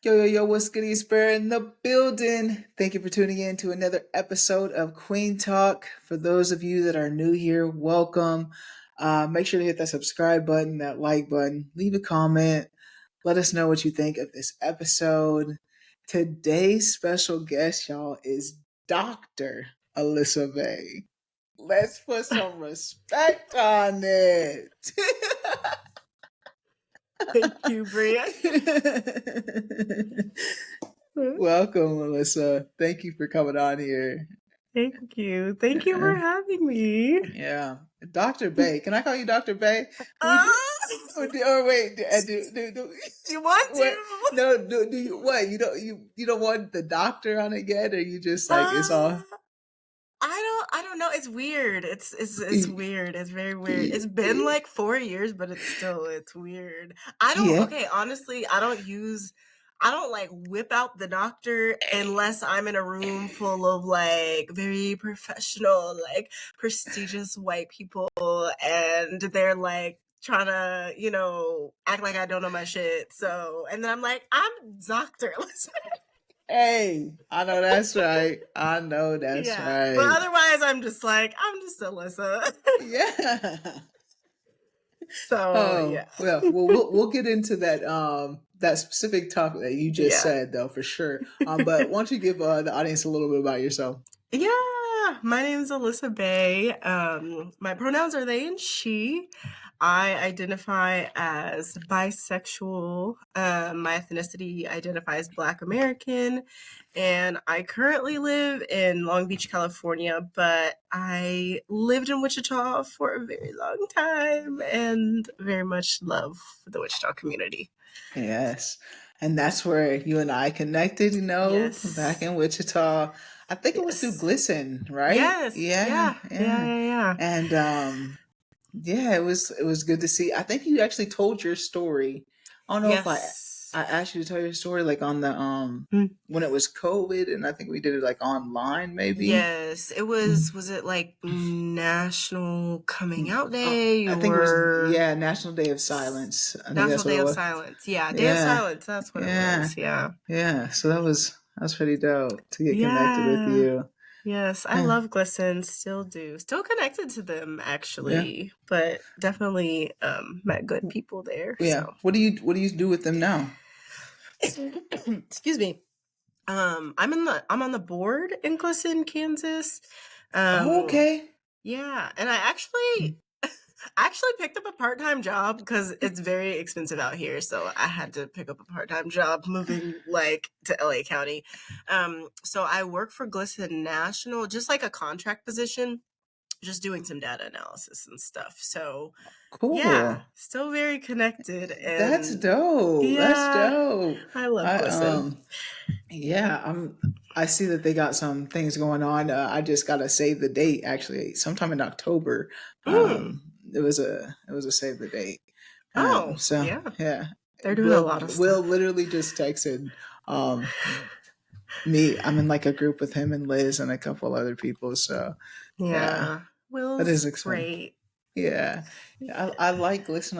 Yo, yo, yo, what's good, Spur in the building? Thank you for tuning in to another episode of Kueen Talk. For those of you that are new here, welcome. Make sure to hit that subscribe button, that like button, leave a comment. Let us know what you think of this episode. Today's special guest, y'all, is Dr. Alissa Bey. Let's put some respect on it. Thank you, Bria. Welcome, Melissa. Thank you for coming on here. Thank you. Thank you for having me. Yeah. Dr. Bey. Can I call you Dr. Bey? Or wait, do You want what? to? No, do you what? You don't want the doctor on it yet, or you just like it's all I don't know. It's weird. It's weird. It's very weird. It's been like 4 years, but it's weird. Okay, honestly, I don't like whip out the doctor unless I'm in a room full of like very professional, like prestigious white people and they're like trying to, act like I don't know my shit. So, and then I'm like, I'm Dr. Elizabeth. Hey, I know that's right. I know that's right. But otherwise, I'm just Alissa. Yeah. So yeah. Well, we'll get into that specific topic that you just said though for sure. But why don't you give the audience a little bit about yourself? Yeah, my name is Alissa Bey. My pronouns are they and she. I identify as bisexual. My ethnicity identifies Black American, and I currently live in Long Beach, California, but I lived in Wichita for a very long time and very much love the Wichita community. Yes. And that's where you and I connected, Yes. back in Wichita. I think it was through Glisten, right? Yes. Yeah. And yeah, it was good to see. I think you actually told your story. I don't know if I asked you to tell your story like on the when it was COVID, and I think we did it like online maybe. Yes, it was. Was it like National Coming Out Day? I think it was National Day of Silence. National Day of Silence. Yeah, Day of Silence. That's what it was. Yeah. So that was pretty dope to get connected with you. Yes, I love Glisten. Still do. Still connected to them actually, but definitely met good people there. Yeah. So. What do you do with them now? Excuse me. I'm on the board in Glisten, Kansas. Okay. Yeah, and I actually picked up a part-time job because it's very expensive out here, so I had to pick up a part-time job moving like to LA County. So I work for Glisten National, just like a contract position, just doing some data analysis and stuff. So cool. Yeah, still very connected. And that's dope. Yeah, that's dope. I love Glisten. I see that they got some things going on. I just got to save the date actually sometime in October. It was a save the date. They're doing a lot of stuff. Will literally just texted me. I'm in like a group with him and Liz and a couple other people. So Will's that is great. Yeah, I like Glisten.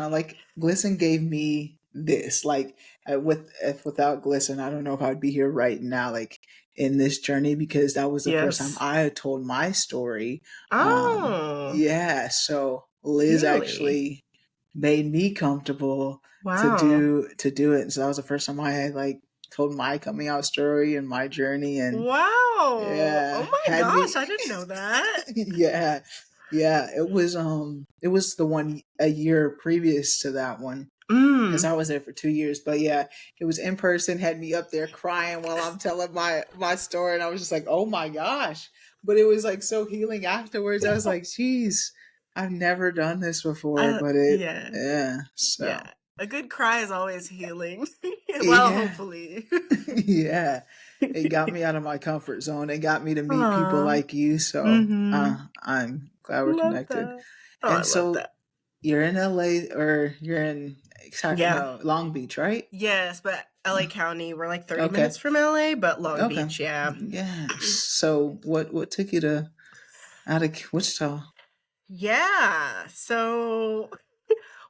Glisten gave me this. Like without Glisten, I don't know if I'd be here right now. Like in this journey, because that was the first time I had told my story. So Liz actually made me comfortable to do it. And so that was the first time I had like told my coming out story and my journey. And oh my gosh, I didn't know that. It was the one a year previous to that one. Because I was there for 2 years. But yeah, it was in person, had me up there crying while I'm telling my story. And I was just like, oh my gosh. But it was like so healing afterwards. I was like, geez, I've never done this before. But a good cry is always healing. Hopefully. It got me out of my comfort zone. It got me to meet people like you. So I'm glad we're connected. And so you're in LA or you're in Long Beach, right? Yes, but LA County. We're like 30 minutes from LA, but Long Beach, Yeah. So what took you out of Wichita? Yeah. So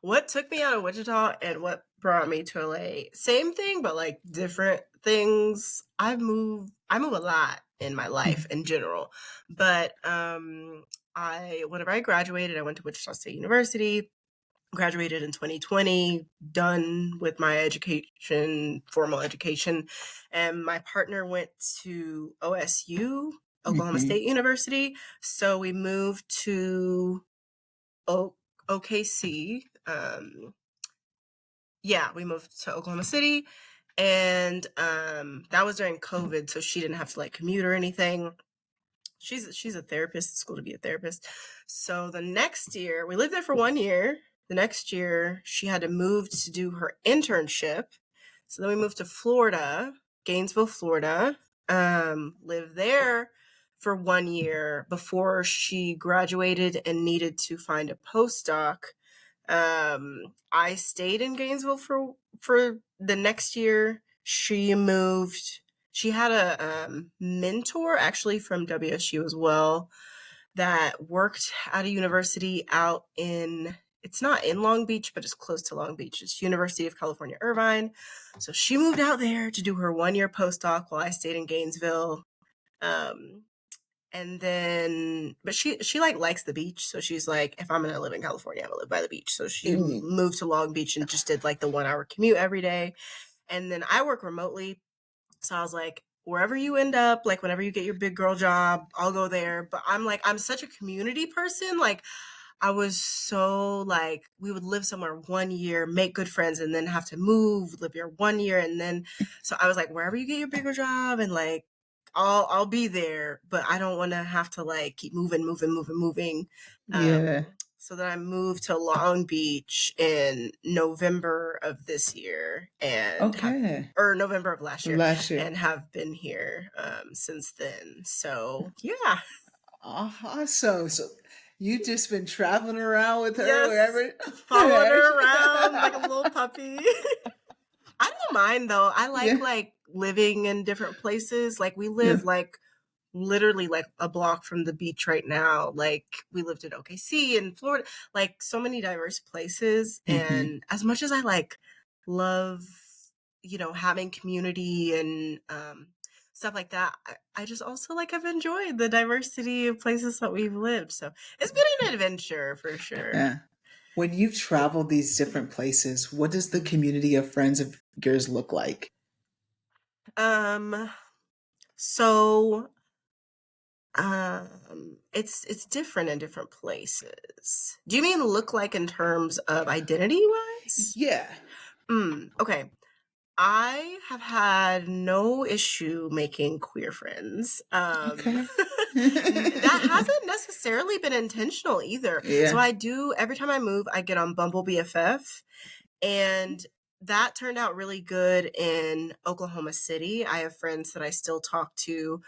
what took me out of Wichita and what brought me to LA. Same thing, but like different things. I move a lot in my life in general. But whenever I graduated, I went to Wichita State University, graduated in 2020, done with my education, formal education, and my partner went to OSU, Oklahoma State University. So we moved to OKC. We moved to Oklahoma City, and that was during COVID, so she didn't have to like commute or anything. She's a therapist at school to be a therapist. So the next year, we lived there for 1 year. The next year, she had to move to do her internship. So then we moved to Florida, Gainesville, Florida. Lived there for 1 year before she graduated and needed to find a postdoc. I stayed in Gainesville for the next year. She moved. She had a mentor actually from WSU as well that worked at a university out in, it's not in Long Beach, but it's close to Long Beach. It's University of California, Irvine. So she moved out there to do her 1 year postdoc while I stayed in Gainesville. And then, but she like likes the beach. So she's like, if I'm going to live in California, I'm going to live by the beach. So she moved to Long Beach and just did like the 1 hour commute every day. And then I work remotely. So I was like, wherever you end up, like whenever you get your big girl job, I'll go there. But I'm such a community person. Like I was so like, we would live somewhere 1 year, make good friends, and then have to move, live here 1 year. And then, so I was like, wherever you get your bigger job, and like, I'll be there, but I don't want to have to like keep moving. Yeah. So then I moved to Long Beach in November of this year or November of last year. And have been here since then. So yeah. Awesome. So you just been traveling around with her wherever, following her around like a little puppy. I don't mind though. I like living in different places. Like we live like literally like a block from the beach right now. Like we lived in OKC in Florida, like so many diverse places. And as much as I like love, having community and stuff like that, I just also like have enjoyed the diversity of places that we've lived. So it's been an adventure for sure. Yeah. When you've traveled these different places, what does the community of friends of yours look like? So it's different in different places. Do you mean look like in terms of identity wise? Yeah. Okay. I have had no issue making queer friends. Okay. That hasn't necessarily been intentional either. Yeah. So every time I move, I get on Bumble BFF, and that turned out really good in Oklahoma City. I have friends that I still talk to.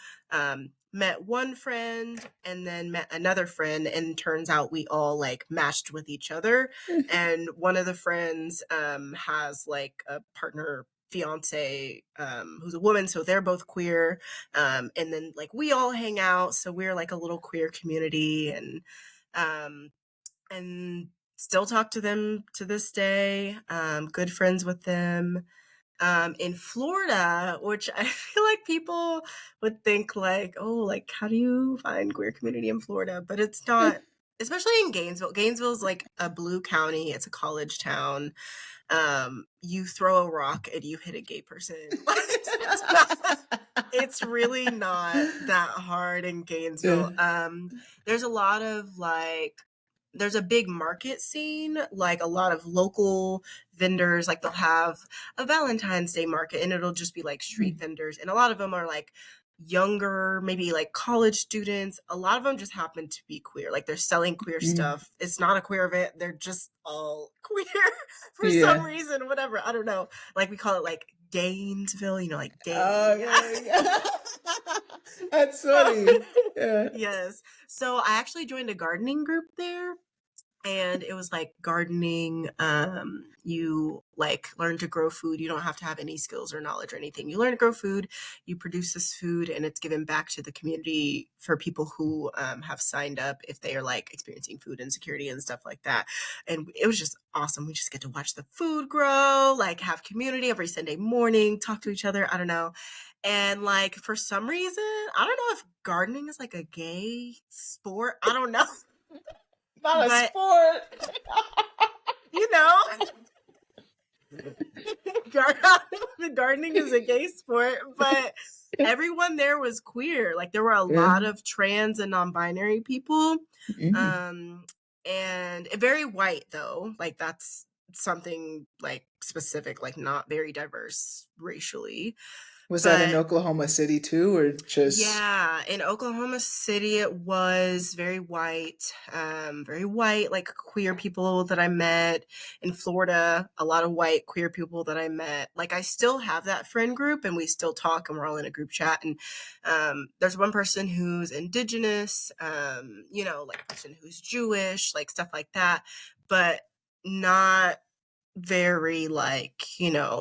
Met one friend and then met another friend, and turns out we all like matched with each other. And one of the friends has like a partner, fiance, who's a woman, so they're both queer. And then like we all hang out, so we're like a little queer community, and still talk to them to this day. Good friends with them. In Florida, which I feel like people would think like, oh, like how do you find queer community in Florida? But it's not, especially in Gainesville. Gainesville's like a blue county. It's a college town. You throw a rock and you hit a gay person. It's really not that hard in Gainesville. There's a lot of like, there's a big market scene, like a lot of local vendors, like they'll have a Valentine's Day market and it'll just be like street vendors. And a lot of them are like younger, maybe like college students. A lot of them just happen to be queer. Like they're selling queer stuff. It's not a queer event. They're just all queer for some reason, whatever. I don't know. Like we call it like Gainesville, like gay. Oh, yeah. That's funny. Yeah. Yes. So I actually joined a gardening group there. and it was like gardening. You like learn to grow food. You don't have to have any skills or knowledge or anything. You learn to grow food, you produce this food, and it's given back to the community for people who have signed up if they are like experiencing food insecurity and stuff like that. And it was just awesome. We just get to watch the food grow, like have community every Sunday morning, talk to each other. I don't know. And like for some reason, I don't know if gardening is like a gay sport. I don't know. Not a But sport. you know, gardening is a gay sport, but everyone there was queer. Like there were a lot of trans and non-binary people, and very white though. Like that's something like specific, like not very diverse racially. Was that in Oklahoma City too, or just? Yeah, in Oklahoma City, it was very white, like queer people that I met. In Florida, a lot of white queer people that I met. Like I still have that friend group, and we still talk, and we're all in a group chat. And there's one person who's indigenous, like a person who's Jewish, like stuff like that, but not very like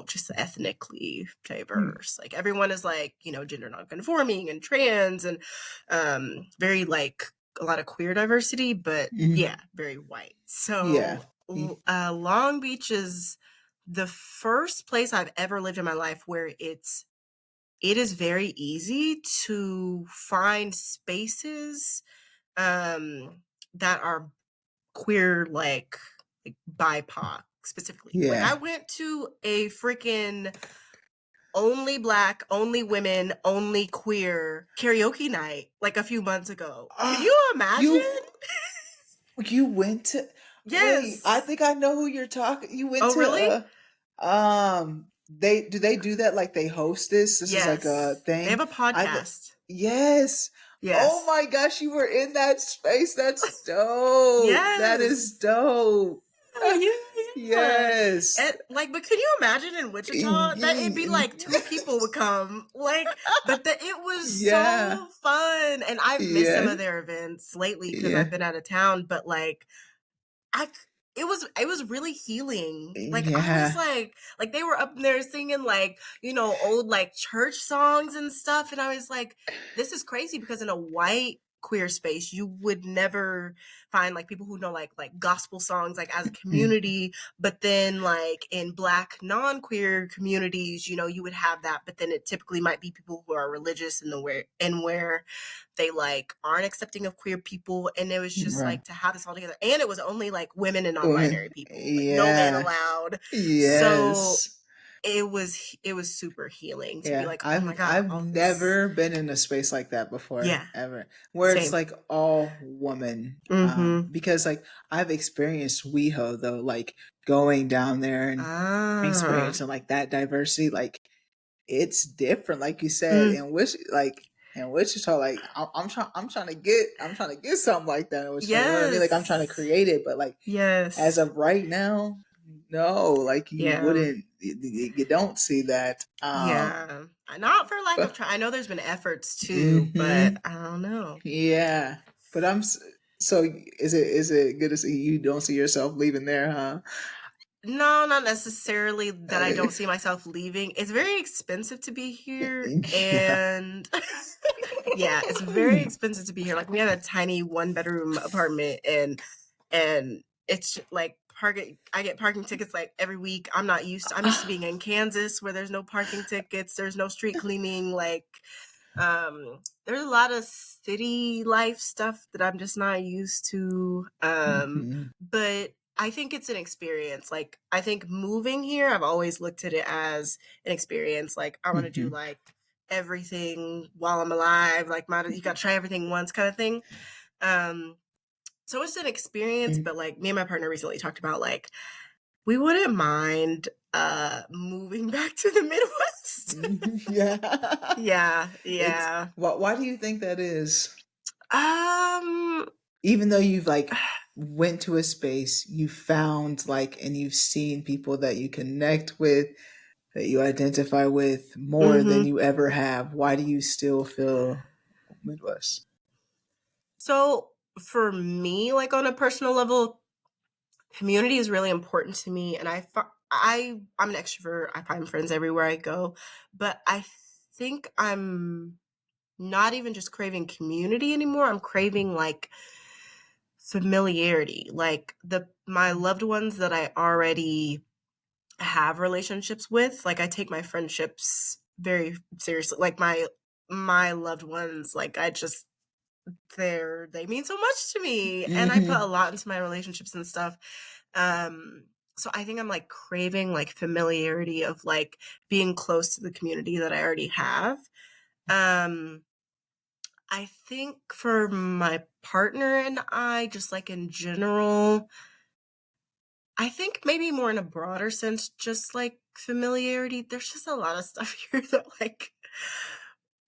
just ethnically diverse. Like everyone is like gender non-conforming and trans and very like a lot of queer diversity, but yeah, very white. So Long Beach is the first place I've ever lived in my life where it is very easy to find spaces that are queer, like BIPOC specifically. Like I went to a freaking only Black, only women, only queer karaoke night like a few months ago. Can you imagine? You went to? Yes. Wait, I think I know who you're talking. You went to? Really? They do that, like they host this. This is like a thing. They have a podcast. Yes. Oh my gosh, you were in that space. That's dope. Yes. That is dope. Yes. And, but can you imagine in Wichita that it'd be like 2 people would come, like, but it was so fun, and I've missed some of their events lately because I've been out of town, but like, it was really healing. Like I was like they were up there singing like old like church songs and stuff, and I was like, this is crazy because in a white queer space you would never find like people who know like gospel songs like as a community, but then like in Black non-queer communities you would have that, but then it typically might be people who are religious where they like aren't accepting of queer people, and it was just like to have this all together, and it was only like women and non-binary people, like no men allowed. So it was super healing to be like, oh my God. I've never been in a space like that before. Ever. Where it's like all woman. Because like I've experienced WeHo though, like going down there and experiencing like that diversity. Like it's different, like you said, in Wichita, like I'm trying to get something like that in Wichita. You know what I mean? Like I'm trying to create it, but like as of right now, no, like you wouldn't, you don't see that. Not for lack of try. I know there's been efforts too, but I don't know. Yeah, but so is it good to see you don't see yourself leaving there, huh? No, not necessarily that I don't see myself leaving. It's very expensive to be here, and it's very expensive to be here. Like we have a tiny 1-bedroom apartment, and it's like I get parking tickets like every week. I'm used to being in Kansas where there's no parking tickets, there's no street cleaning, like there's a lot of city life stuff that I'm just not used to. But I think it's an experience. Like I think moving here, I've always looked at it as an experience. Like I want to do like everything while I'm alive. Like you got to try everything once kind of thing. So it's an experience, but like me and my partner recently talked about like we wouldn't mind moving back to the Midwest. Yeah. Why do you think that is? Even though you've like went to a space, you found like, and you've seen people that you connect with, that you identify with more than you ever have, why do you still feel Midwest? So for me, like on a personal level, community is really important to me, and I'm an extrovert. I find friends everywhere I go, but I think I'm not even just craving community anymore. I'm craving like familiarity, like the my loved ones that I already have relationships with. Like I take my friendships very seriously. Like my loved ones, like I just they mean so much to me, and I put a Mm-hmm. lot into my relationships and stuff. Um, so I think I'm like craving like familiarity of like being close to the community that I already have. Um, I think for my partner and I, just like in general, I think maybe more in a broader sense, just like familiarity. There's just a lot of stuff here that like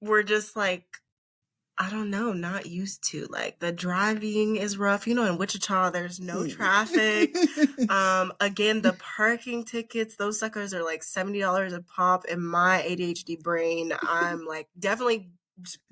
we're just like I don't know, not used to. Like the driving is rough. In Wichita, there's no traffic. Again, the parking tickets, those suckers are like $70 a pop. In my ADHD brain, I'm like definitely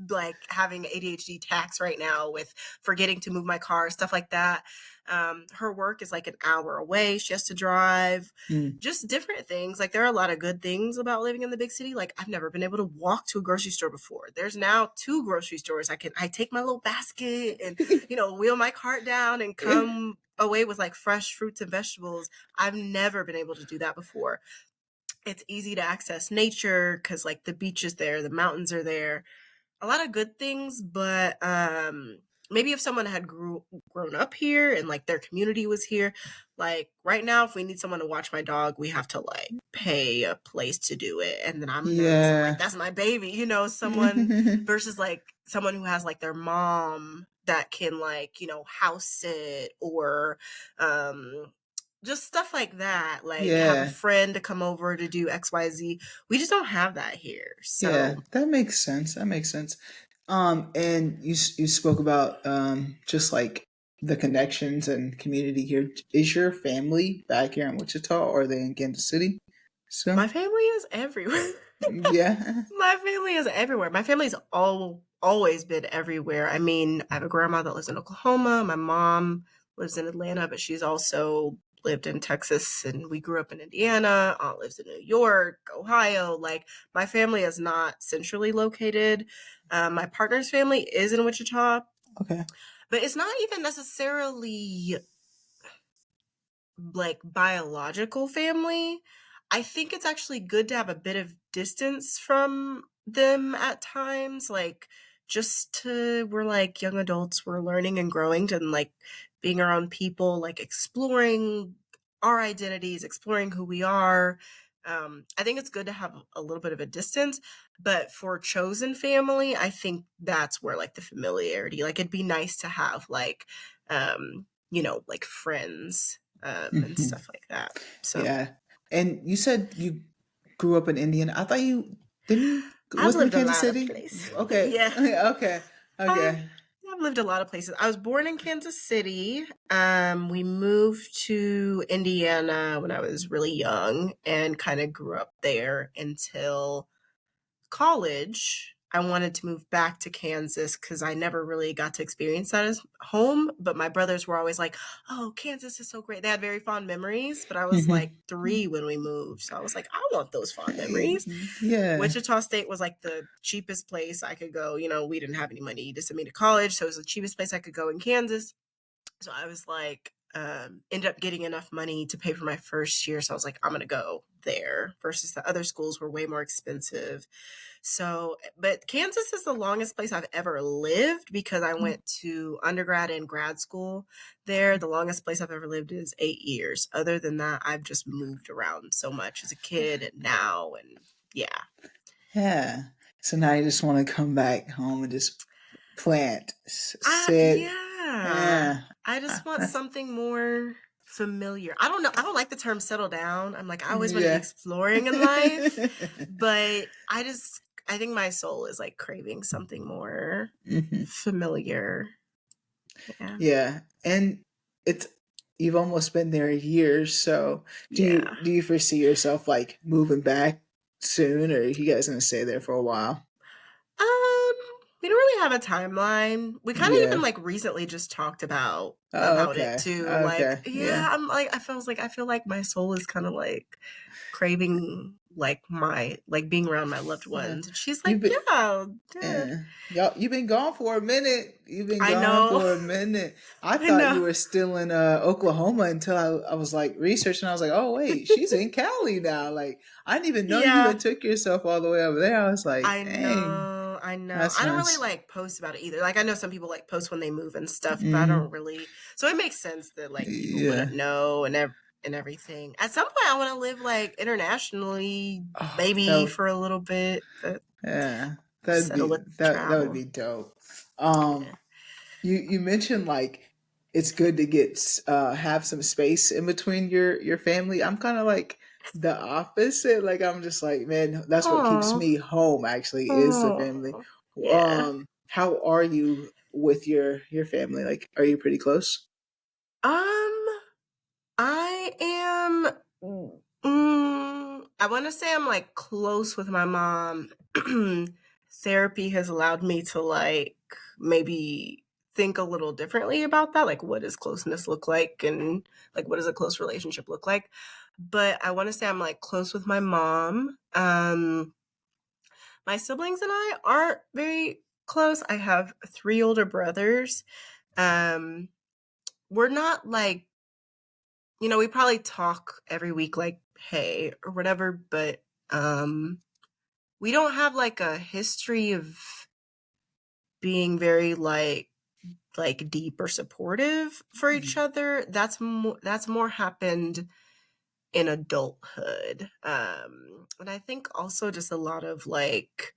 like having ADHD tax right now with forgetting to move my car, stuff like that. Her work is like an hour away. She has to drive. Mm. Just different things. Like there are a lot of good things about living in the big city. Like I've never been able to walk to a grocery store before. There's now 2 grocery stores. I take my little basket and wheel my cart down and come away with like fresh fruits and vegetables. I've never been able to do that before. It's easy to access nature because like the beach is there, the mountains are there, a lot of good things, but maybe if someone had grown up here and like their community was here, like right now if we need someone to watch my dog, we have to like pay a place to do it, and then I'm nervous. I'm like, Yeah. that's my baby, someone versus like someone who has like their mom that can like house sit or just stuff like that, like have a Yeah. friend to come over to do XYZ. We just don't have that here, Yeah. so That makes sense. That makes sense. And you spoke about just like the connections and community here. Is your family back here in Wichita, or are they in Kansas City? So my family is everywhere. yeah. My family is everywhere. My family's always been everywhere. I mean, I have a grandma that lives in Oklahoma. My mom lives in Atlanta, but she's also lived in Texas, and we grew up in Indiana. Aunt lives in New York, Ohio. Like my family is not centrally located. My partner's family is in Wichita, Okay. but it's not even necessarily like biological family. I think it's actually good to have a bit of distance from them at times, like just to we're like young adults, we're learning and growing and like being our own people, like exploring our identities, exploring who we are. I think it's good to have a little bit of a distance, but for chosen family, I think that's where like the familiarity, like it'd be nice to have like like friends and Hmm. stuff like that. So Yeah. And you said you grew up in Indiana. I thought you didn't you I've wasn't in lived a Kansas lot of City? places. Okay. Yeah. Okay. Um, Okay. I've lived a lot of places. I was born in Kansas City. We moved to Indiana when I was really young and kind of grew up there until college. I wanted to move back to Kansas because I never really got to experience that as home. But my brothers were always like, oh, Kansas is so great. They had very fond memories, but I was like Hmm. 3 when we moved. So I was like, I want those fond memories. Yeah. Wichita State was like the cheapest place I could go. We didn't have any money to send me to college. So it was the cheapest place I could go in Kansas. So I was like, ended up getting enough money to pay for my first year. So I was like, I'm going to go there versus the other schools were way more expensive. So, but Kansas is the longest place I've ever lived because I went to undergrad and grad school there. The longest place I've ever lived is 8 years. Other than that, I've just moved around so much as a kid and now. And yeah. Yeah. So now you just want to come back home and just plant, sit. Yeah. Yeah. I just want That's something more familiar. I don't know. I don't like the term settle down. I'm like, I always want to be yeah. exploring in life, but I think my soul is like craving something more Hmm. familiar. Yeah. Yeah. And it's you've almost been there years, so Yeah. do you foresee yourself like moving back soon, or are you guys gonna stay there for a while? Um, We don't really have a timeline. We kind of Yeah. even like recently just talked about Oh, it okay. too. Like, Okay. Yeah. yeah, I'm like I feel like my soul is kind of like craving like my like being around my loved Yeah. ones. And she's like, You've been yeah, yeah. you've been gone for a minute. You've been I gone know. for a minute. I I thought know. you were still in Oklahoma until I was like researching. I was like, oh wait, she's in Cali now. Like I didn't even know you Yeah. even took yourself all the way over there. I was like, I dang, know, I know. that's I don't really nice. like post about it either. Like I know some people like post when they move and stuff, but I don't Hmm. really. So it makes sense that like people Yeah. wouldn't know and everything. At some point, I want to live like internationally, Oh, maybe for a little bit, but yeah. That'd settle be with that would travel. be dope. Yeah. You mentioned like it's good to have some space in between your family. I'm kind of like the opposite. Like I'm just like, man, that's what keeps Oh, me home actually is the family. oh, yeah. How are you with your family? Like are you pretty close? Um, I am. I want to say I'm like close with my mom. Therapy has allowed me to like maybe think a little differently about that. Like, what does closeness look like, and like, what does a close relationship look like? But I want to say I'm like close with my mom. My siblings and I aren't very close. I have 3 older brothers. Um, we're not like we probably talk every week like, "Hey," or whatever, but, we don't have, like, a history of being very, deep or supportive for each Mm. other. That's more happened in adulthood, and I think also just a lot of, like,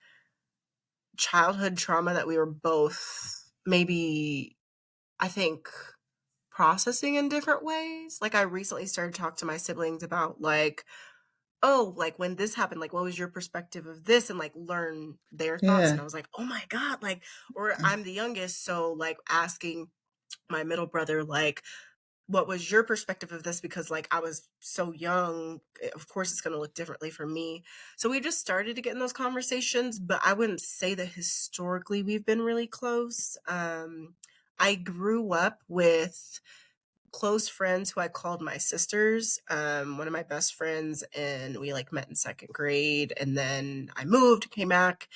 childhood trauma that we were both maybe, I think, processing in different ways. Like, I recently started to talk to my siblings about, like, oh, like when this happened, like what was your perspective of this, and like learn their thoughts. And Yeah. I was like, oh my God, like, or I'm the youngest, so like asking my middle brother, like, what was your perspective of this? Because like I was so young, of course it's gonna look differently for me. So we just started to get in those conversations, but I wouldn't say that historically we've been really close. I grew up with close friends who I called my sisters. One of my best friends, and we like met in second grade, and then I moved, came back,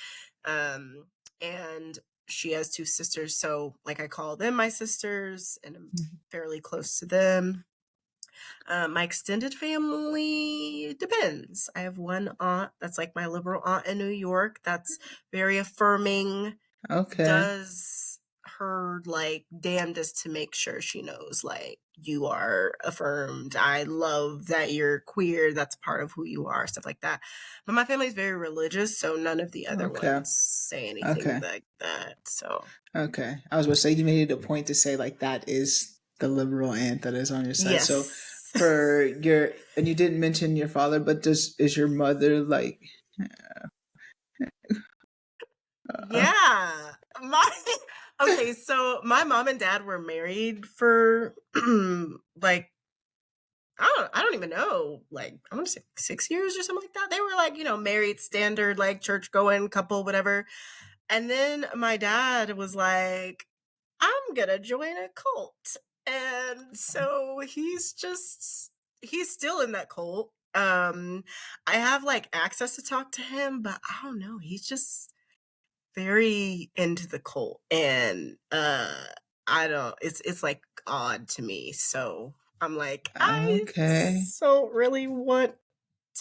and she has 2 sisters, so like I call them my sisters, and I'm fairly close to them. My extended family depends. I have one aunt that's like my liberal aunt in New York. That's very affirming, Okay. does her like damnedest to make sure she knows like you are affirmed. I love that you're queer. That's part of who you are, stuff like that. But my family's very religious, so none of the other Okay. ones say anything Okay. like that. So Okay. I was going to say you made it a point to say like that is the liberal aunt that is on your side. So yes. for your and you didn't mention your father, but does is your mother like uh, Yeah. My okay, so my mom and dad were married for like I don't even know, like I want to say 6 years or something like that. They were like, married, standard, like church going couple, whatever. And then my dad was like, I'm gonna join a cult. And so he's still in that cult. I have like access to talk to him, but I don't know. He's just very into the cult, and I don't it's like odd to me. So I'm like, I okay. don't really want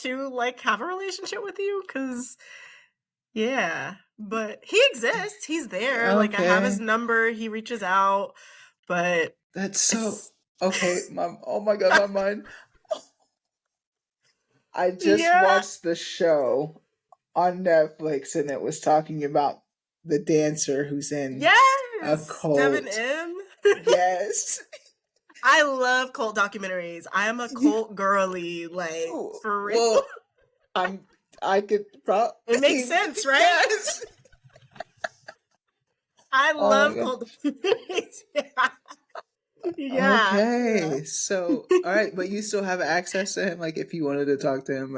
to like have a relationship with you because yeah, but he exists, he's there, like I have his Okay. number, he reaches out, but That's so it's okay. My oh my god, my mind. I just yeah. watched the show on Netflix and it was talking about the dancer who's in a Yes, Devin cult. M. Yes. I love cult documentaries. I am a cult girly, like for real. Well, I'm I could It makes probably sense, right? yes. I Oh my love god. cold documentaries. Yeah. Yeah. Yeah. Okay. So, all right, but you still have access to him like if you wanted to talk to him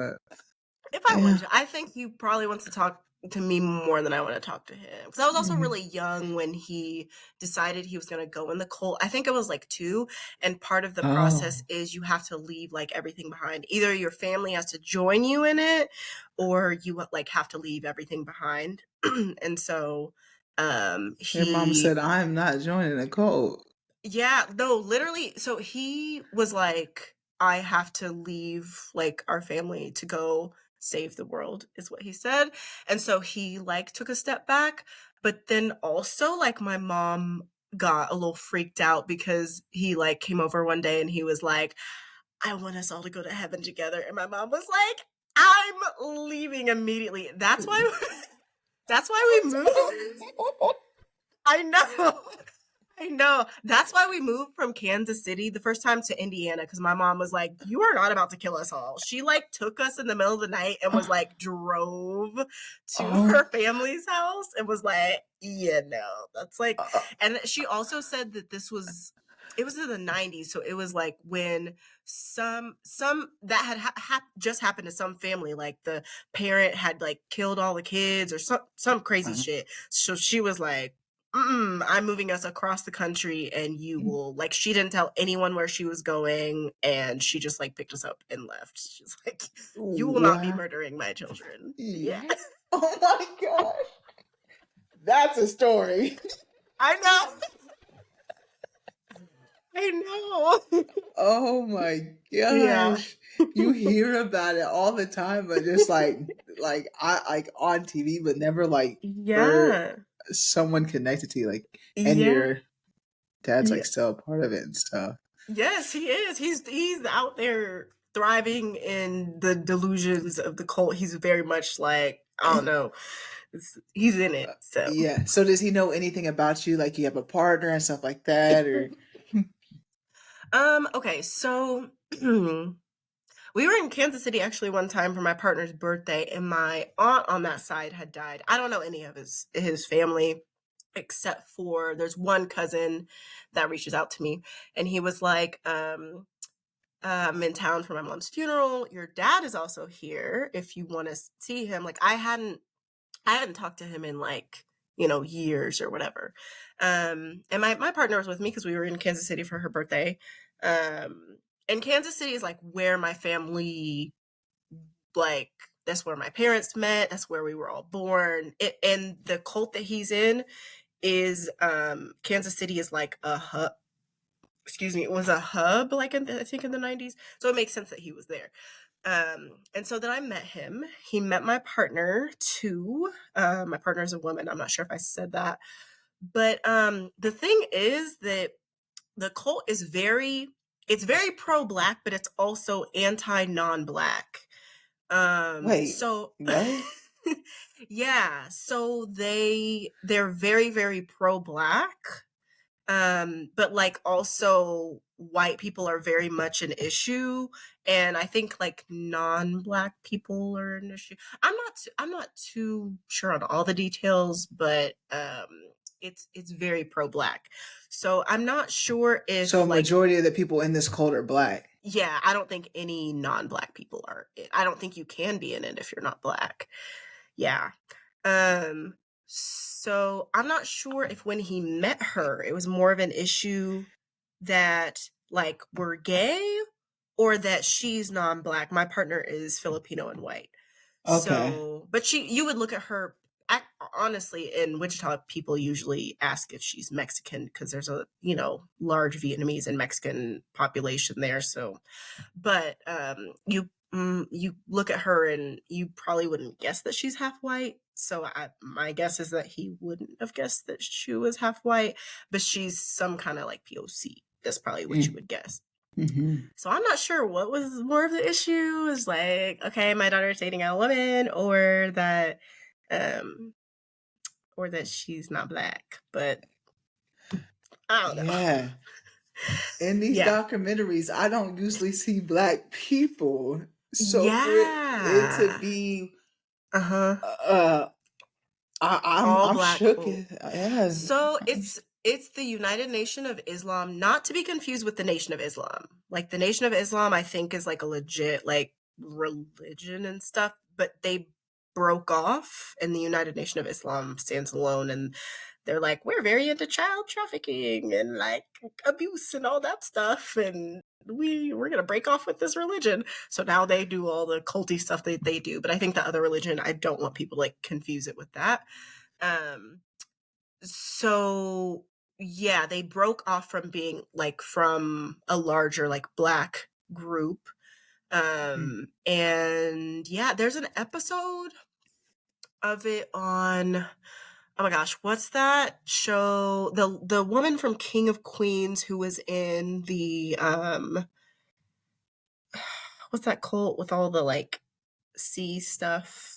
If I yeah. wanted to, I think he probably wants to talk to me more than I want to talk to him. Because I was also Mhm. really young when he decided he was going to go in the cult. I think it was like 2. And part of the process Oh, is you have to leave like everything behind. Either your family has to join you in it, or you like have to leave everything behind. And so your mom he said, "I'm not joining a cult." yeah, no, literally. So he was like, I have to leave like our family to go save the world, is what he said. And so he like took a step back. But then also, like, my mom got a little freaked out because he like came over one day and he was like, I want us all to go to heaven together. And my mom was like, I'm leaving immediately. That's why that's why we moved. I know. I know. That's why we moved from Kansas City the first time to Indiana, because my mom was like, you are not about to kill us all. She like took us in the middle of the night and was like drove to Oh, her family's house and was like, yeah, no, that's like, uh, and she also said that it was in the 90s. So it was like when some that had just happened to some family, like the parent had like killed all the kids or some crazy uh, shit. So she was like, I'm moving us across the country and you will like she didn't tell anyone where she was going and she just like picked us up and left. She's like, you will not be wow. murdering my children. Yeah. Yeah. Oh my gosh. That's a story. I know. I know. Oh my Yeah. gosh. You hear about it all the time, but just like I like on TV, but never like heard Yeah. someone connected to you, like, and Yeah. your dad's like Yeah. still a part of it and stuff. Yes, he is. He's out there thriving in the delusions of the cult. He's very much like, I don't know. He's in it. So Yeah. So does he know anything about you? Like you have a partner and stuff like that, or okay, so we were in Kansas City actually one time for my partner's birthday, and my aunt on that side had died. I don't know any of his family except for there's one cousin that reaches out to me, and he was like, I'm in town for my mom's funeral. Your dad is also here if you want to see him. Like I hadn't talked to him in like, years or whatever. And my partner was with me because we were in Kansas City for her birthday. And Kansas City is like where my family, like, that's where my parents met. That's where we were all born. And the cult that he's in is Kansas City is like a hub. Excuse me, it was a hub, like I think in the 90s. So it makes sense that he was there. And so then I met him. He met my partner too. My partner is a woman. I'm not sure if I said that. But the thing is that the cult is it's very pro-black, but it's also anti-non-black. wait, So what? yeah, so they're very, very pro-black. But like also white people are very much an issue, and I think like non-black people are an issue. I'm not too sure on all the details, but it's very pro-black. So I'm not sure So if a like, majority of the people in this cult are black. yeah, I don't think any non-black people are I don't think you can be in it if you're not black. Yeah. Um, so I'm not sure if when he met her, it was more of an issue that like we're gay or that she's non-black. My partner is Filipino and white. Okay. So, but you would look at her, honestly, in Wichita, people usually ask if she's Mexican because there's a, large Vietnamese and Mexican population there. So, but you look at her and you probably wouldn't guess that she's half white. So my guess is that he wouldn't have guessed that she was half white, but she's some kind of like POC. That's probably what you would guess. Mm-hmm. So I'm not sure what was more of the issue. Is like, okay, my daughter's dating a woman, um, or that she's not black. But I don't know. Yeah. In these Yeah. documentaries, I don't usually see black people. So for it to Yeah. be, Uh-huh. uh, All I'm black shook. cult. Yeah. So it's the United Nation of Islam, not to be confused with the Nation of Islam. Like the Nation of Islam, I think is like a legit like religion and stuff, but they broke off, and the United Nation of Islam stands alone, and they're like, we're very into child trafficking and like abuse and all that stuff, and we're gonna break off with this religion. So now they do all the culty stuff that they do. But I think the other religion, I don't want people like confuse it with that. So yeah, they broke off from being like from a larger like Black group. And yeah, there's an episode of it on, oh my gosh, what's that show? The woman from King of Queens who was in the what's that cult with all the like sea stuff?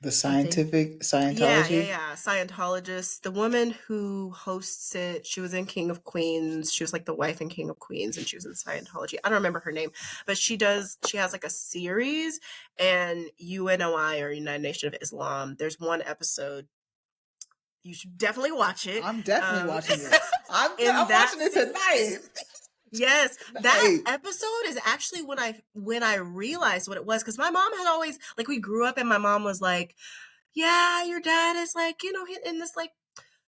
The I think. scientific Yeah, Scientology. Scientologist. The woman who hosts it, she was in King of Queens. She was like the wife in King of Queens, and she was in Scientology. I don't remember her name, but she has like a series, and UNOI, or United Nation of Islam, there's one episode. You should definitely watch it. I'm definitely watching it. I'm In that watching it tonight. Yes, that episode is actually when I realized what it was, because my mom had always, like, we grew up and my mom was like, yeah, your dad is like, you know, in this like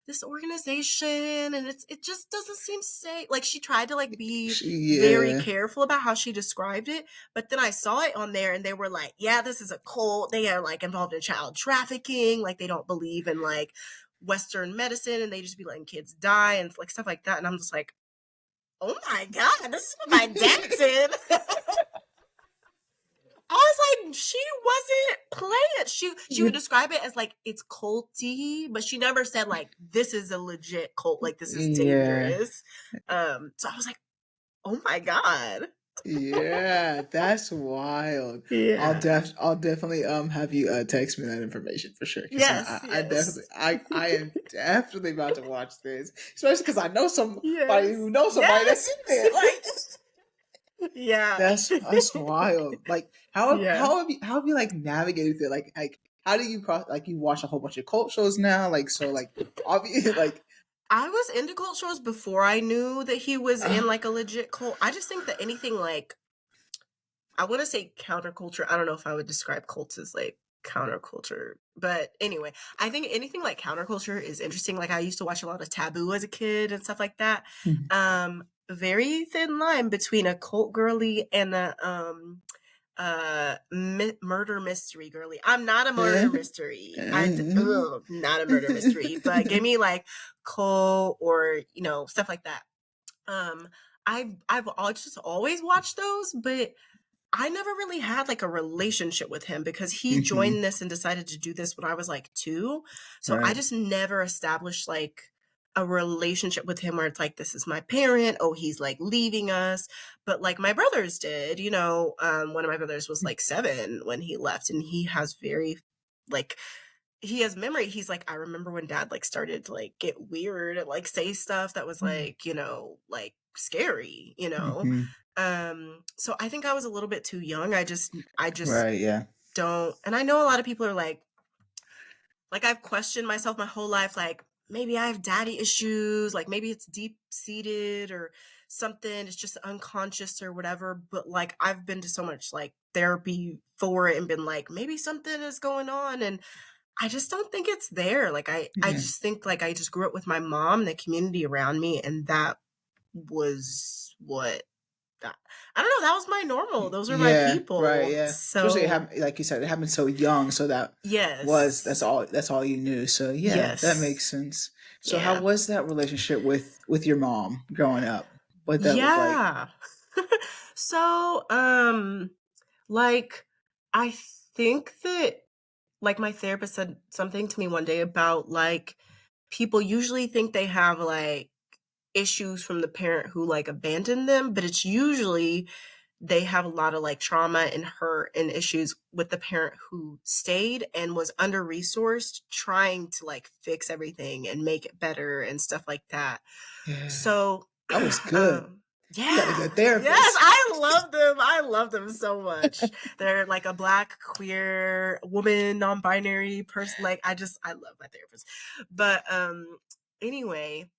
this organization, and it just doesn't seem safe. Like, she tried to like be very careful about how she described it, but then I saw it on there and they were like, yeah, this is a cult. They are like involved in child trafficking. Like, they don't believe in like Western medicine, and they just be letting kids die and like stuff like that. And I'm just like, oh my God, this is what my dad said. I was like, she wasn't playing. She would describe it as like, it's culty, but she never said like, this is a legit cult, like this is dangerous. So I was like, oh my God. Yeah, that's wild. Yeah. I'll definitely have you text me that information for sure. Yes, I definitely I am definitely about to watch this, especially because I know somebody who knows somebody that's in there. Like, yeah, that's wild. Like, how have you like navigated it? Like how do you cross? Like, you watch a whole bunch of cult shows now. Like, so like obviously like. I was into cult shows before I knew that he was in like a legit cult. I just think that anything like, I want to say counterculture. I don't know if I would describe cults as like counterculture, but anyway, I think anything like counterculture is interesting. Like, I used to watch a lot of Taboo as a kid and stuff like that. Very thin line between a cult girly and a murder mystery girly. I'm not a murder mystery. Not a murder mystery, but give me like cult or, you know, stuff like that. I've just always watched those, but I never really had like a relationship with him because he joined this and decided to do this when I was like 2. So I just never established like a relationship with him where it's like, this is my parent. Oh, he's like leaving us. But like my brothers did, you know, one of my brothers was like 7 when he left, and he has very like, he has memory. He's like, I remember when dad like started to like get weird and like say stuff that was like, you know, like scary, you know. So I think I was a little bit too young. I just don't, and I know a lot of people are like I've questioned myself my whole life, like maybe I have daddy issues, like maybe it's deep seated or something, it's just unconscious or whatever, but like I've been to so much like therapy for it and been like, maybe something is going on, and I just don't think it's there. Like I just think like I just grew up with my mom, the community around me, and that was what that, I don't know, that was my normal. Those were my people. Right, yeah. So especially it happened, like you said, it happened so young, so that that's all you knew. So yeah, that makes sense. So how was that relationship with your mom growing up? What that look like? So like I think that like my therapist said something to me one day about like people usually think they have like issues from the parent who like abandoned them, but it's usually they have a lot of like trauma and hurt and issues with the parent who stayed and was under resourced trying to like fix everything and make it better and stuff like that. So that was good. You got a good therapist. Yes, I love them so much. They're like a Black, queer, woman, non-binary person. Like I love my therapist. But anyway,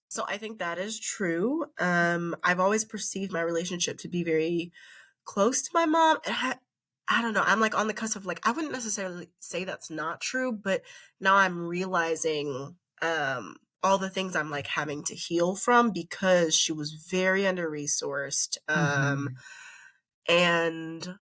so I think that is true. I've always perceived my relationship to be very close to my mom. I don't know. I'm like on the cusp of like, I wouldn't necessarily say that's not true, but now I'm realizing all the things I'm like having to heal from because she was very under resourced. Mhm. And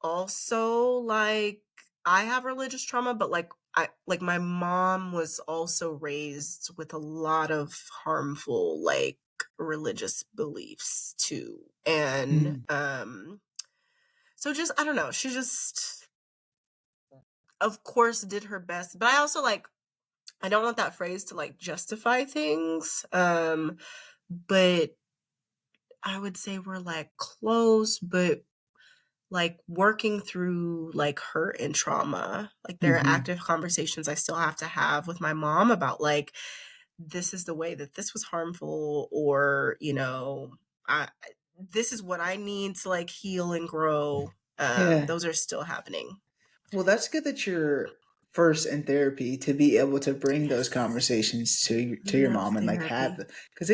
also like I have religious trauma, but like I like my mom was also raised with a lot of harmful like religious beliefs too. And Mhm. so just I don't know, she just of course did her best, but I also like I don't want that phrase to like justify things. But I would say we're like close, but like working through like hurt and trauma. Like there are Mhm. active conversations I still have to have with my mom about like this is the way that this was harmful or, I this is what I need to like heal and grow. Yeah. Those are still happening. Well, that's good that you're first in therapy to be able to bring those Yes. conversations to your Love mom and like have therapy. the because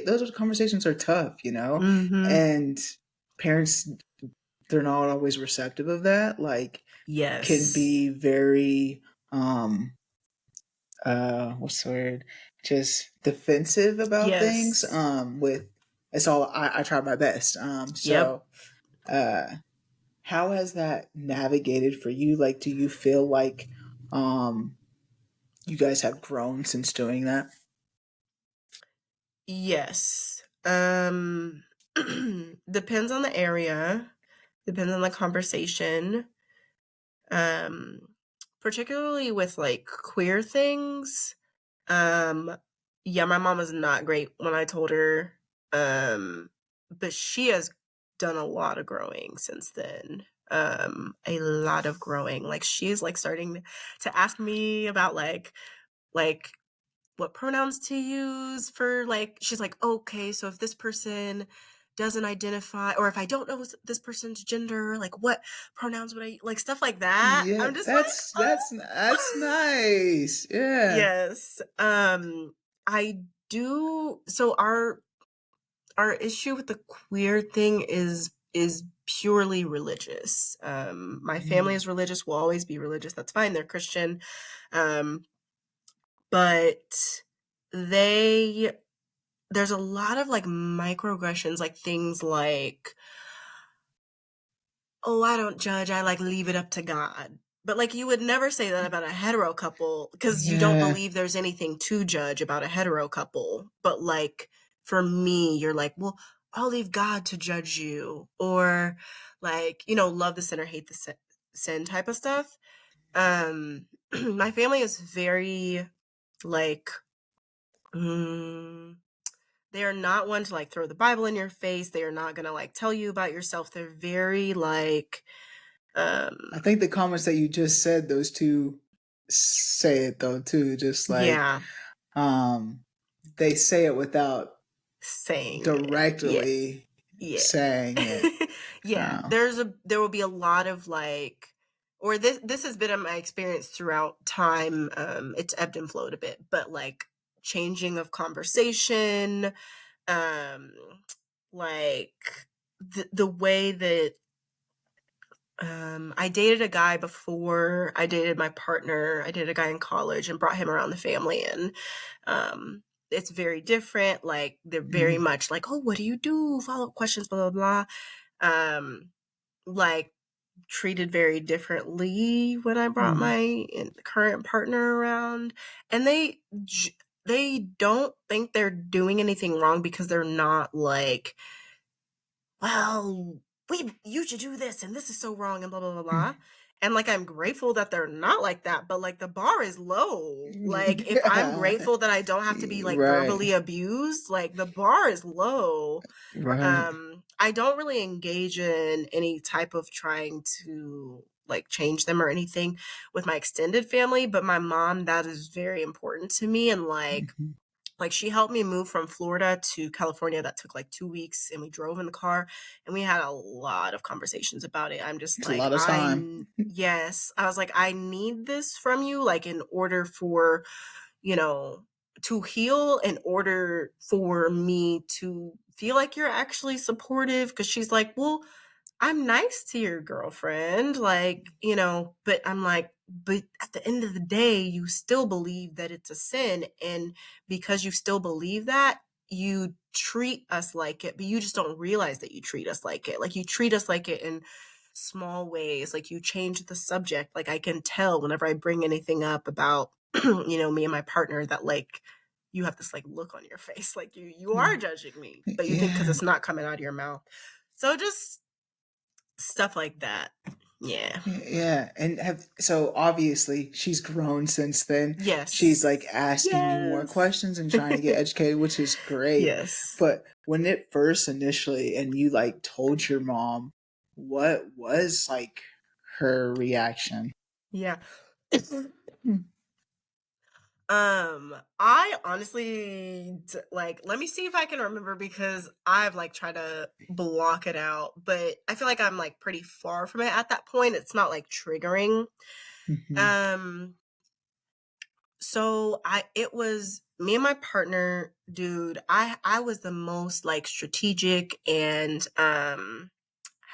those conversations are tough, you know, Mhm. and parents they're not always receptive of that. Like, can Yes. be very what's the word? Just defensive about things. Yes. With it's all I try my best. Yep. Uh how has that navigated for you? Like, do you feel like um you guys have grown since doing that? Yes. Depends on the area, depends on the conversation. Um, Particularly with like queer things. Um, yeah, my mom was not great when I told her. But she has done a lot of growing since then. A lot of growing. Like she's like starting to ask me about like what pronouns to use for like she's like, "Okay, so if this person doesn't identify or if I don't know this person's gender, like what pronouns would I like stuff like that." Yeah, I'm just like, that's nice. Yeah. yes. I do so our issue with the queer thing is purely religious. My family Mm, is religious, will always be religious. That's fine. They're Christian. Um, but they there's a lot of like microaggressions, like things like, "Oh, I don't judge. I like leave it up to God." But like you would never say that about a hetero couple because you don't yeah. believe there's anything to judge about a hetero couple. But like for me, you're like, "Well, I'll leave God to judge you." Or like, love the sinner, hate the sin type of stuff. My family is very like mm, they are not one to like throw the Bible in your face. They are not gonna like tell you about yourself. They're very like um I think the comments that you just said, those two say it though too. Just like yeah, um they say it without saying it. Yeah. directly Yeah. saying it. Yeah. Oh. There will be a lot of like or this has been in my experience throughout time. It's ebbed and flowed a bit, but like changing of conversation, um like the way that I dated a guy before I dated my partner. I dated a guy in college and brought him around the family, and um, it's very different. Like they're very Mhm. much like, "Oh, what do you do?" Follow-up questions, blah blah blah. Like treated very differently when I brought Mhm. my current partner around, and they don't think they're doing anything wrong because they're not like well, you should do this and this is so wrong and blah blah blah blah. And like I'm grateful that they're not like that, but like the bar is low. Like if I'm Yeah. grateful that I don't have to be like Right. verbally abused, like the bar is low. Right. I don't really engage in any type of trying to like change them or anything with my extended family, but my mom, that is very important to me. And Mhm. like she helped me move from Florida to California. That took like 2 weeks, and we drove in the car and we had a lot of conversations about it. I'm just It's a like, lot of time. yes, I was like, I need this from you, like in order for, you know, to heal, in order for me to feel like you're actually supportive. Cause she's like, well, I'm nice to your girlfriend, like, but I'm like, but at the end of the day, you still believe that it's a sin. And because you still believe that, you treat us like it, but you just don't realize that you treat us like it. Like, you treat us like it in small ways. Like, you change the subject. Like, I can tell whenever I bring anything up about, me and my partner, that like, you have this like look on your face, like you are judging me, but you think because Yeah. it's not coming out of your mouth. So just stuff like that. Yeah. Yeah, and so obviously she's grown since then. She's like Yes. asking you more Yes. questions and trying to get educated, which is great. Yes. But when it first initially and you like told your mom, what was like her reaction? Yeah. I honestly like, let me see if I can remember, because I've like tried to block it out, but I feel like I'm like pretty far from it at that point. It's not like triggering. Hmm. Um So it was me and my partner, dude. I was the most like strategic, and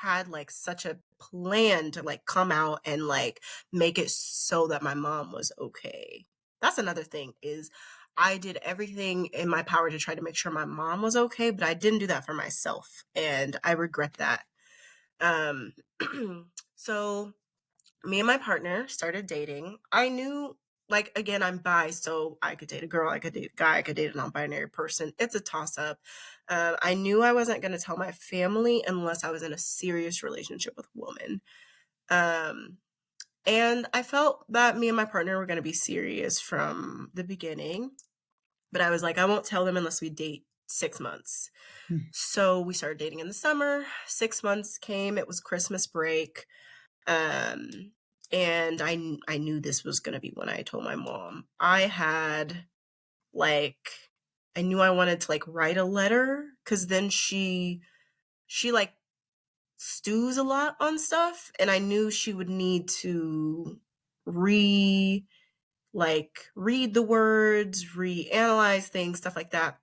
had like such a plan to like come out and like make it so that my mom was okay. That's another thing, is I did everything in my power to try to make sure my mom was okay, but I didn't do that for myself, and I regret that. Um so me and my partner started dating. I knew, like, again, I'm bi, so I could date a girl, I could date a guy, I could date a non-binary person. It's a toss-up. I knew I wasn't going to tell my family unless I was in a serious relationship with a woman. Um, and I felt that me and my partner were going to be serious from the beginning, but I was like, I won't tell them unless we date 6 months. So we started dating in the summer. 6 months came. It was Christmas break. Um, and I knew this was gonna be when I told my mom. I had, like, I knew I wanted to, like, write a letter, because then she, like, stews a lot on stuff, and I knew she would need to re read the words, reanalyze things, stuff like that.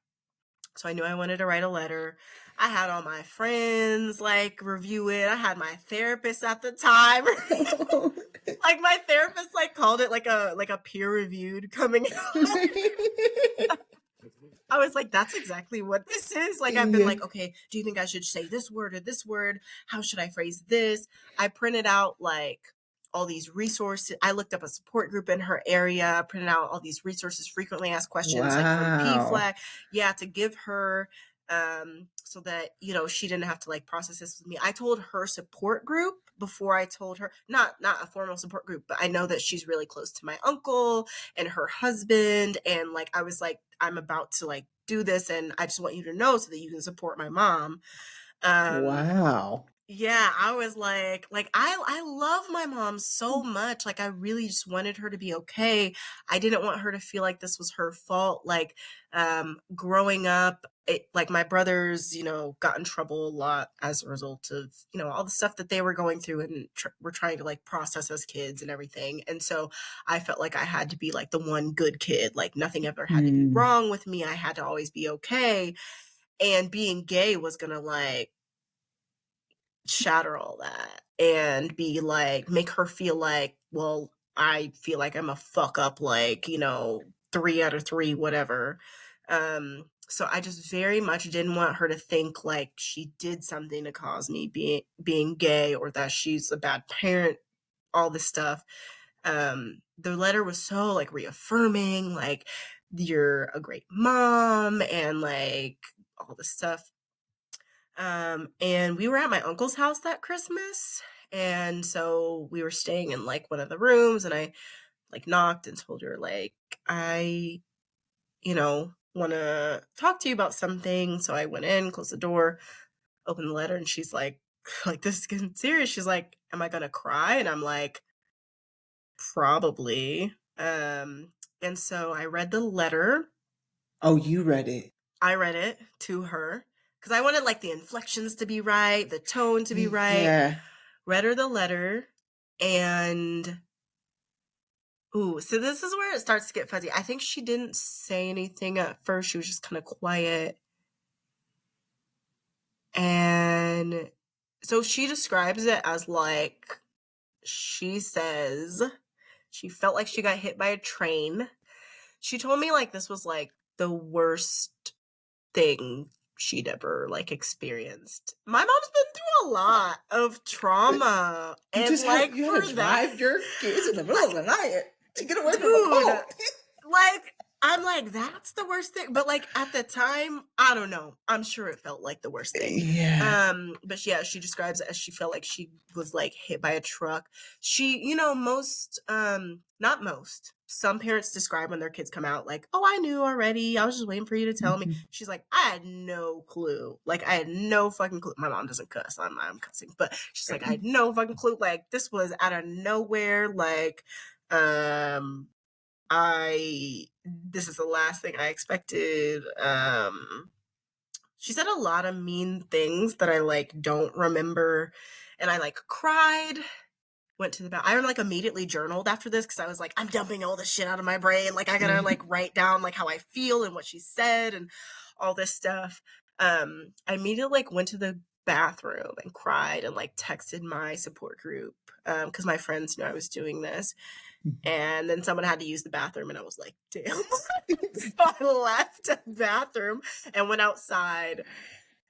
So I knew I wanted to write a letter. I had all my friends, like, review it. I had my therapist at the time. Like, my therapist, like, called it like a peer reviewed coming out. I was like, that's exactly what this is. Like, I've been Yeah. like, okay, do you think I should say this word or this word? How should I phrase this? I printed out like all these resources. I looked up a support group in her area, printed out all these resources, frequently asked questions, like from Wow. PFLAG. Yeah, to give her, so that, she didn't have to like process this with me. I told her support group before I told her, not a formal support group, but I know that she's really close to my uncle and her husband, and like I was like, I'm about to like do this, and I just want you to know so that you can support my mom. um Wow. yeah, I was like I love my mom so much. Like, I really just wanted her to be okay. I didn't want her to feel like this was her fault. Like, growing up, like, my brothers, got in trouble a lot as a result of, all the stuff that they were going through, and were trying to like process as kids and everything. And so I felt like I had to be like the one good kid. Like, nothing ever had to be Hmm. wrong with me. I had to always be okay. And being gay was gonna like shatter all that, and be like, make her feel like, well, I feel like I'm a fuck up, like, 3 out of 3, whatever. So I just very much didn't want her to think like she did something to cause me being gay, or that she's a bad parent, all this stuff. The letter was so like reaffirming, like, you're a great mom, and like all this stuff. And we were at my uncle's house that Christmas. And so we were staying in like one of the rooms, and I like knocked and told her, like, I, want to talk to you about something. So I went in, closed the door, opened the letter, and she's like, like, this is getting serious. She's like, am I going to cry? And I'm like, probably. And so I read the letter. Oh, you read it. I read it to her because I wanted like the inflections to be right, the tone to be right. Yeah. Read her the letter, and ooh, so this is where it starts to get fuzzy. I think she didn't say anything at first. She was just kind of quiet. And So she describes it as like, she says she felt like she got hit by a train. She told me like this was like the worst thing she'd ever like experienced. My mom's been through a lot of trauma, and like You had for to that, drive your kids in the middle of the night to get away from a dude, cult. like I'm like, that's the worst thing. But like at the time, I don't know. I'm sure it felt like the worst thing. Yeah. But yeah, she describes it as she felt like she was like hit by a truck. She, most, not most. Some parents describe when their kids come out like, oh, I knew already. I was just waiting for you to tell me. Mhm. She's like, I had no clue. Like, I had no fucking clue. My mom doesn't cuss. I'm cussing. But she's like, I had no fucking clue. Like, this was out of nowhere. Like, this is the last thing I expected. She said a lot of mean things that I like don't remember, and I like cried, went to the bathroom. I like immediately journaled after this because I was like, I'm dumping all this shit out of my brain. Like I gotta like write down like how I feel and what she said and all this stuff. I immediately like went to the bathroom and cried and like texted my support group because my friends knew I was doing this. And then someone had to use the bathroom, and I was like, damn. So I left the bathroom and went outside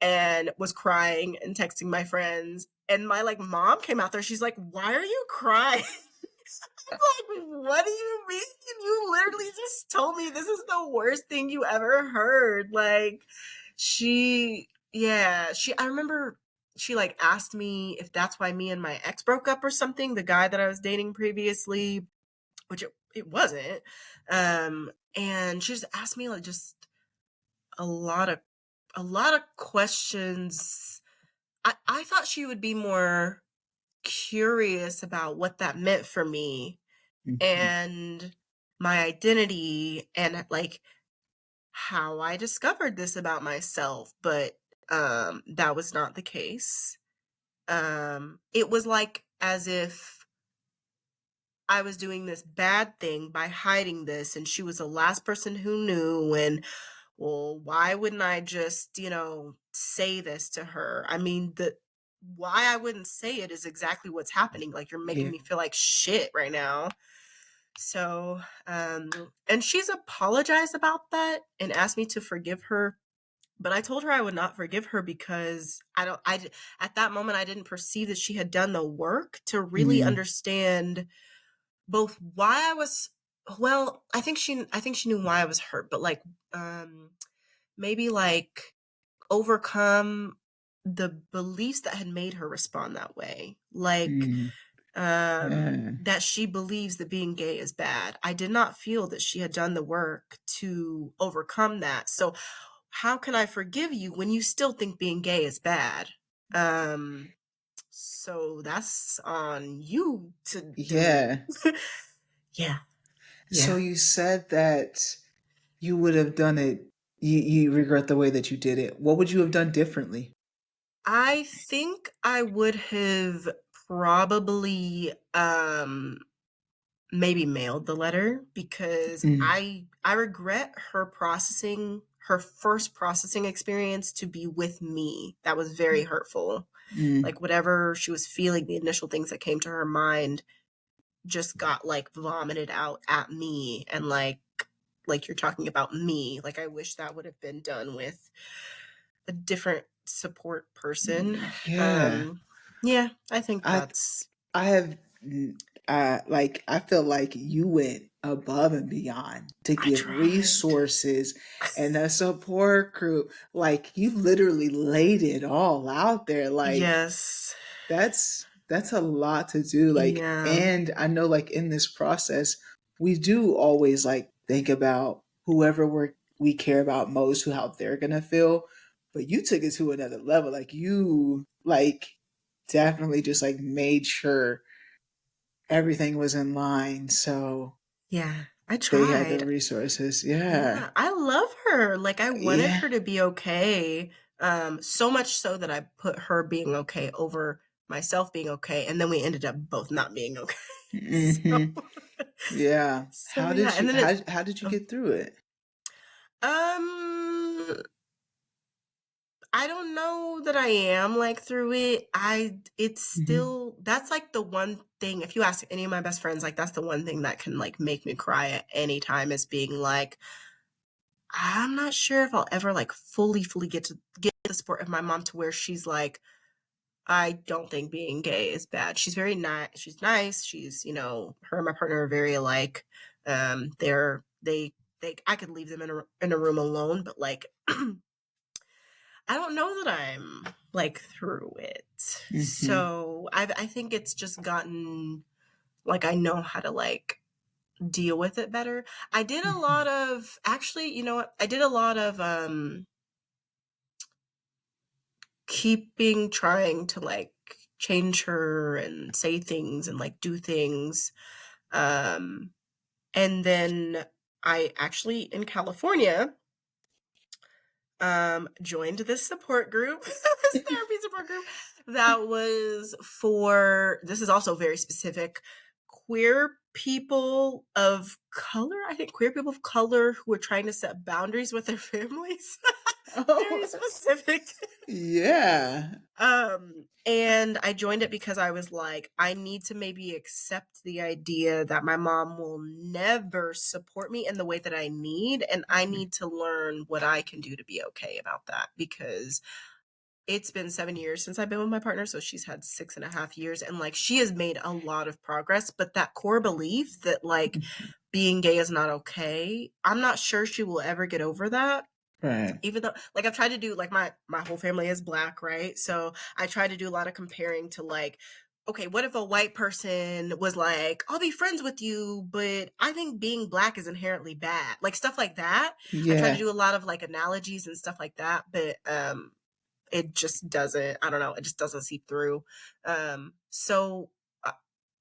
and was crying and texting my friends. And my like mom came out there. She's like, why are you crying? I'm like, what do you mean? You literally just told me this is the worst thing you ever heard. Like, I remember she like asked me if that's why me and my ex broke up or something, the guy that I was dating previously, which it wasn't. And she just asked me like just a lot of questions. I thought she would be more curious about what that meant for me Mhm. and my identity and like how I discovered this about myself, but that was not the case. It was like as if I was doing this bad thing by hiding this, and she was the last person who knew. And well, why wouldn't I just, say this to her? I mean, the why I wouldn't say it is exactly what's happening. Like you're making Yeah. me feel like shit right now. So, and she's apologized about that and asked me to forgive her. But I told her I would not forgive her because at that moment, I didn't perceive that she had done the work to really Mm. understand both why I was, well, I think she knew why I was hurt, but like, maybe like overcome the beliefs that had made her respond that way. Like, Mm. Yeah. that she believes that being gay is bad. I did not feel that she had done the work to overcome that. So how can I forgive you when you still think being gay is bad? So that's on you to do. Yeah. Yeah. So Yeah. you said that you would have done it. You regret the way that you did it. What would you have done differently? I think I would have probably maybe mailed the letter because Mm. I regret her first processing experience to be with me. That was very hurtful. Mm. Like whatever she was feeling, the initial things that came to her mind just got like vomited out at me, and like you're talking about me. Like I wish that would have been done with a different support person. Yeah. Yeah, I think I that's I have like I feel like you went above and beyond to I give tried. resources and a support group. Like you literally laid it all out there. Like Yes. that's a lot to do. Like, Yeah. and I know like in this process, we do always like think about whoever we care about most, who how they're gonna feel. But you took it to another level. Like you like definitely just like made sure everything was in line so Yeah. I they had the tried. resources. Yeah. Yeah. I love her. Like I wanted Yeah. her to be okay. So much so that I put her being okay over myself being okay. And then we ended up both not being okay. So Hmm. Yeah. so yeah. And then How did you oh, get through it? um I don't know that I am like through it. It's Mhm. still, that's like the one thing, if you ask any of my best friends, like that's the one thing that can like make me cry at any time, is being like, I'm not sure if I'll ever like fully get the support of my mom to where she's like, I don't think being gay is bad. She's very nice. She's nice. She's, her and my partner are very alike. I could leave them in a room alone, but like, I don't know that I'm like through it. Mhm. So I think it's just gotten like I know how to like deal with it better. I did a Mhm. lot of actually, you know what? I did a lot of trying to like change her and say things and like do things. Um and then I actually in California joined this support group, this therapy support group that was for, this is also very specific, queer people of color. I think queer people of color who are trying to set boundaries with their families. Very Oh, specific. yeah. And I joined it because I was like, I need to maybe accept the idea that my mom will never support me in the way that I need. And I need to learn what I can do to be okay about that, because it's been 7 years since I've been with my partner. So she's had 6.5 years. And like, she has made a lot of progress, but that core belief that like Mhm. being gay is not okay, I'm not sure she will ever get over that. Right. Even though like I've tried to do like my whole family is black, right? So I try to do a lot of comparing to like, okay, what if a white person was like, I'll be friends with you, but I think being black is inherently bad, like stuff like that. I try to Yeah. do a lot of like analogies and stuff like that, but it just doesn't, I don't know, it just doesn't seep through. So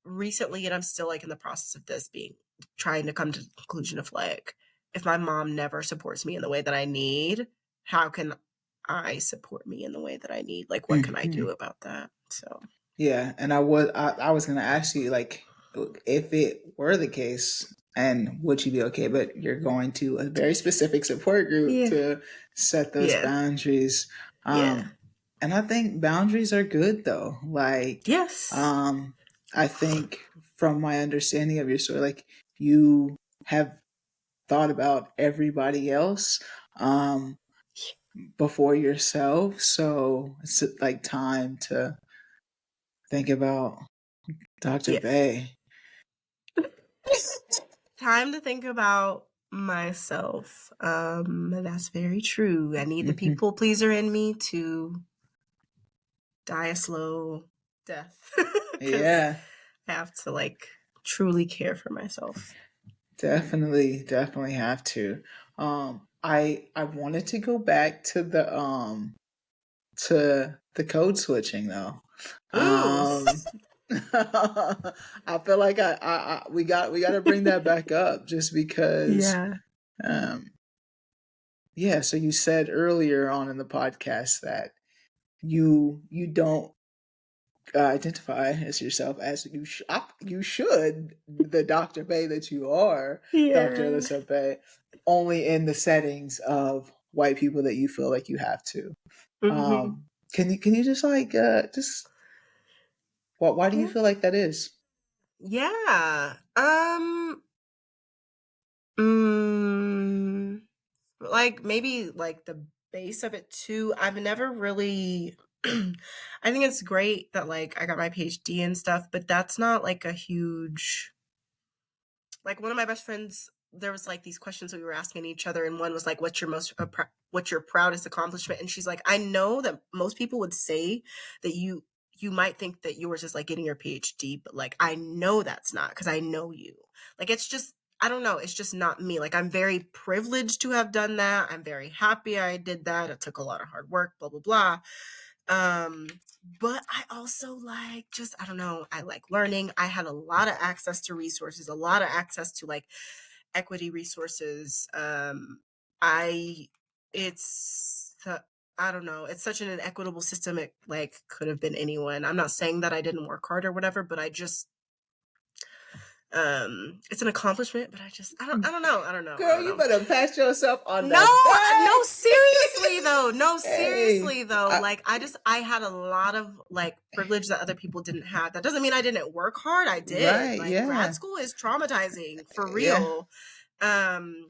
recently, and I'm still like in the process of this, being trying to come to the conclusion of like, if my mom never supports me in the way that I need, how can I support me in the way that I need? Like, what can I do Mhm. about that? So, Yeah, and I was gonna ask you like if it were the case and would you be okay, but you're going to a very specific support group yeah, to set those yeah, boundaries. yeah. And I think boundaries are good though. Like, Yes. um, I think from my understanding of your story, like you have thought about everybody else um before yourself. So it's like time to think about Dr. Yeah. Bay. Time to think about myself. That's very true. I need the Mhm. people pleaser in me to die a slow death because Yeah, I have to like truly care for myself. definitely have to. I wanted to go back to the code switching though. Ooh, Um, I feel like we got to bring that back up just because. yeah, Um, yeah. So you said earlier on in the podcast that you don't identify as yourself as you should, the Dr. Bay that you are, Dr. yeah, Alissa Bay, only in the settings of white people that you feel like you have to. hmm Um, can you just like just why do you yeah, feel like that is? yeah. Mm, like maybe like the base of it too. I've never really. I think it's great that like I got my PhD and stuff, but that's not like a huge, like one of my best friends, there was like these questions we were asking each other, and one was like, what's your proudest accomplishment? And she's like, I know that most people would say that you might think that yours is like getting your PhD, but like I know that's not, because I know you. Like it's just, I don't know, it's just not me. Like I'm very privileged to have done that. I'm very happy I did that. It took a lot of hard work, blah blah blah. um but I also like, just I don't know, I like learning. I had a lot of access to resources, a lot of access to like equity resources. I it's I don't know, it's such an inequitable system. It like could have been anyone. I'm not saying that I didn't work hard or whatever, but I just it's an accomplishment, but I don't know. Girl, you better pat yourself on No, the back. seriously though. No, Hey, seriously though. Like I had a lot of like privilege that other people didn't have. That doesn't mean I didn't work hard. I did. right, Like grad yeah, school is traumatizing for yeah. real. Um,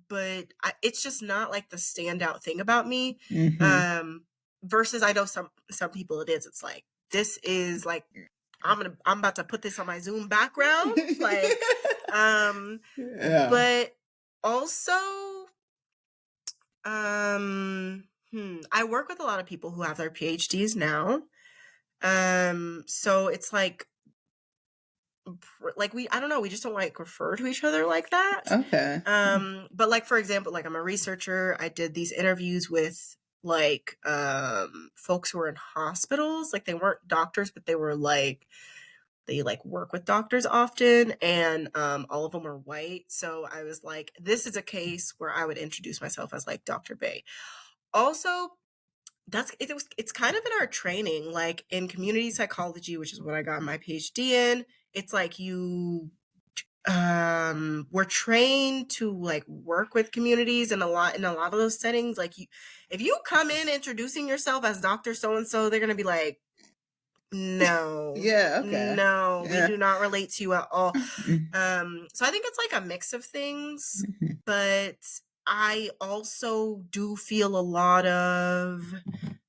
but it's just not like the standout thing about me. Mm-hmm. Versus I know some people it is. It's like this is like I'm about to put this on my Zoom background. Like, Yeah. but also, I work with a lot of people who have their PhDs now. So it's like I don't know, we just don't like refer to each other like that. Okay. But like for example, like I'm a researcher. I did these interviews with like folks who were in hospitals. Like they weren't doctors, but they were like they like work with doctors often, and all of them are white. So I was like, this is a case where I would introduce myself as like Dr. Bey. Also, it's kind of in our training, like in community psychology, which is what I got my PhD in. It's like we're trained to like work with communities and in a lot of those settings. Like if you come in introducing yourself as Dr. So and so, they're gonna be like, no, Yeah, okay. no, we Yeah. do not relate to you at all. Mm-hmm. So I think it's like a mix of things, Mm-hmm. but I also do feel a lot of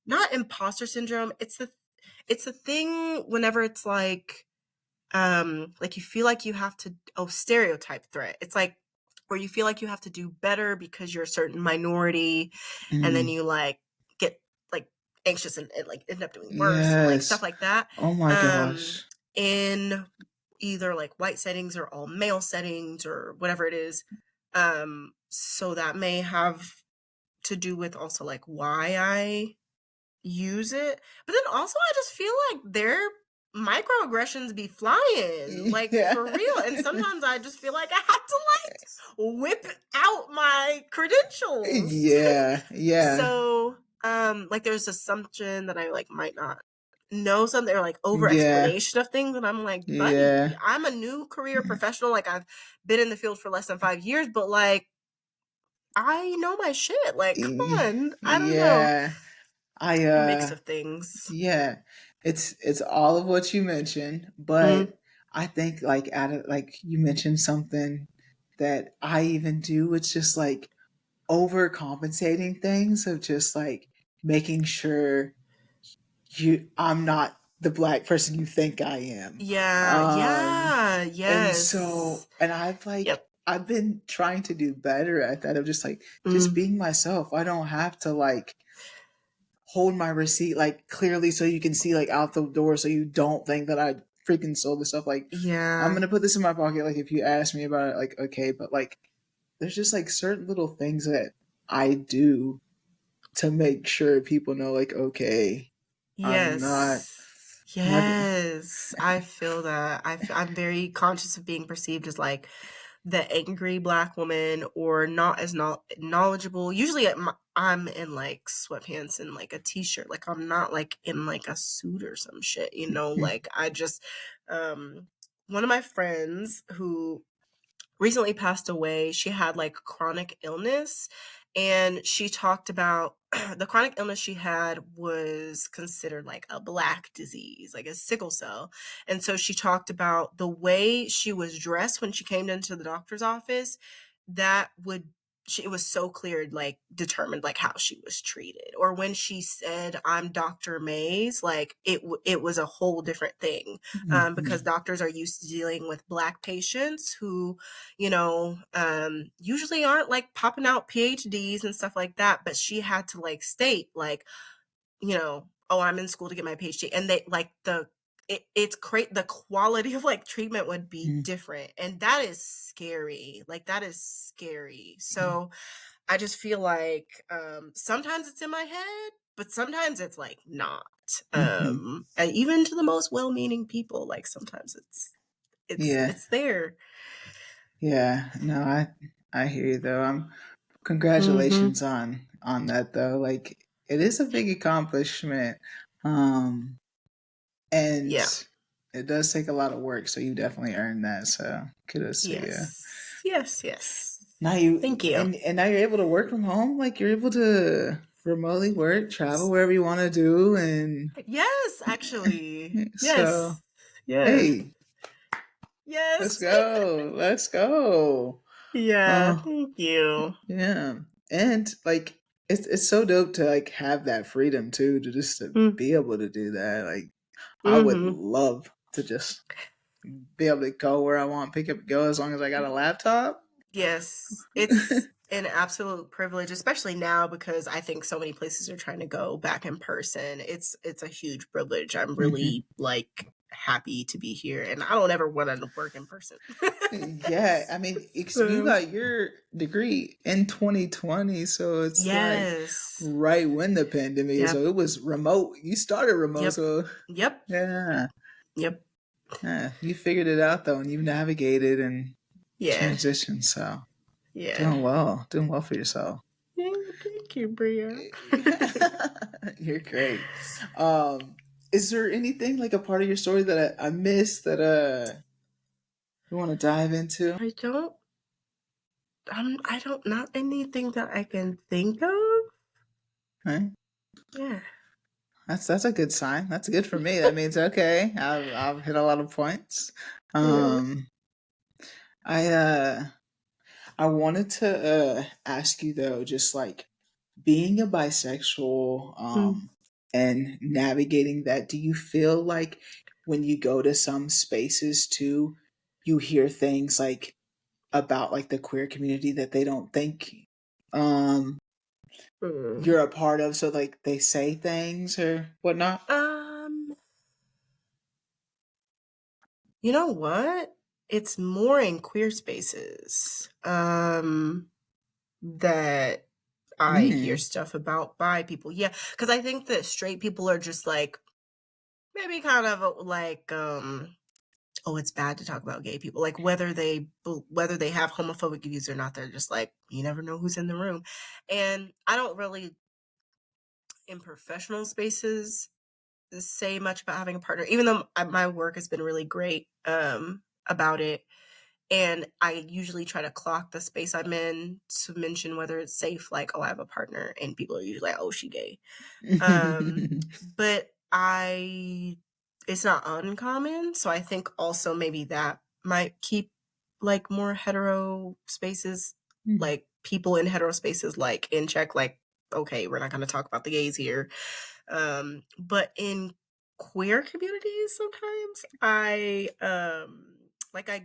not imposter syndrome. It's the thing whenever it's like you feel like you have to stereotype threat. It's like where you feel like you have to do better because you're a certain minority, and then you like get like anxious and like end up doing worse and like stuff Yes. like that. Oh my Um gosh. in either like white settings or all male settings or whatever it is. So that may have to do with also like why I use it. But then also I just feel like their microaggressions be flying, like Yeah. for real. And sometimes I just feel like I have to like whip out my credentials. Yeah. Yeah. So like there's assumption that I like might not know something or like over Yeah. explanation of things, and I'm like, buddy, Yeah. I'm a new career professional. Like I've been in the field for less than 5 years, but like I know my shit. Like, come on. I don't know. Yeah. I Mix of things. yeah. It's all of what you mentioned, Mm, but I think like like you mentioned something that I even do. It's just like overcompensating things of just like making sure I'm not the black person you think I am. yeah, Um yeah, and yes. so and I've like Yep. I've been trying to do better at that of just like just Mm, being myself. I don't have to like hold my receipt like clearly so you can see like out the door so you don't think that I freaking sold this stuff. Like I'm yeah. gonna put this in my pocket. Like if you ask me about it, like okay, but like there's just like certain little things that I do to make sure people know like okay, I'm not Yes. I'm not Yes. I feel that. I'm very conscious of being perceived as like the angry black woman or not as knowledgeable. Usually I'm in like sweatpants and like a t-shirt. Like I'm not like in like a suit or some shit, you know? Like I just um one of my friends who recently passed away, she had like chronic illness, and she talked about the chronic illness she had was considered like a black disease, like a sickle cell. And so she talked about the way she was dressed when she came into the doctor's office, that would it was so clear, like determined like how she was treated. Or when she said I'm Dr. Mays, like it was a whole different thing, because Mhm. doctors are used to dealing with black patients who, usually aren't like popping out PhDs and stuff like that. But she had to like state like, oh, I'm in school to get my PhD. And they like it's great. The quality of like treatment would be Mhm. different. And that is scary. Like that is scary. So I just feel like sometimes it's in my head, but sometimes it's like not. Mhm. And even to the most well-meaning people, like sometimes Yeah. it's there. Yeah. No, I hear you though. Mm-hmm. Congratulations on that though. Like it is a big accomplishment. Um and Yeah. it does take a lot of work, so you definitely earned that. So kudos to you. Yes. Yes, yes. Now you Thank you. and now you're able to work from home. Like you're able to remotely work, travel wherever you want to do, and Yes, actually. so Yes. Yes. hey, let's Yes. go, let's go. Yeah, Oh thank you. yeah, and like it's so dope to like have that freedom too, to just to Mm, be able to do that. Like I would mhm. love to just be able to go where I want, pick up and go as long as I got a laptop. Yes, it's an absolute privilege, especially now because I think so many places are trying to go back in person. It's a huge privilege. I'm Mhm. really like happy to be here, and I don't ever want to work in person. Yeah, I mean, you So, got your degree in 2020, so it's like yes. right when the pandemic, so Yep. it was remote. You started remote, Yep. so Yep. yeah, Yep. yeah, you figured it out though, and you've navigated and Yeah. transitioned. So Yeah. doing well for yourself. Yeah, thank you, Bria. You're great. Is there anything like a part of your story that I missed that you want to dive into? I don't I don't not anything that I can think of. Right? Yeah. That's a good sign. That's good for me. That means okay. I've hit a lot of points. Yeah. Um, I uh, I wanted to ask you though, just like being a bisexual, Mm. and navigating that. Do you feel like when you go to some spaces too, you hear things like about like the queer community that they don't think um Mm. you're a part of, so like they say things or whatnot? Um, you know what? It's more in queer spaces that I hear Mm. stuff about bi people. Yeah, because I think that straight people are just like maybe kind of like oh, it's bad to talk about gay people. Like whether they have homophobic views or not, they're just like you never know who's in the room. And I don't really in professional spaces say much about having a partner, even though my work has been really great about it. And I usually try to clock the space I'm in to mention whether it's safe, like, oh, I have a partner. And people are usually like, oh, she gay. But it's not uncommon. So I think also maybe that might keep like more hetero spaces, like people in hetero spaces, like in check, like, okay, we're not going to talk about the gays here. But in queer communities, sometimes I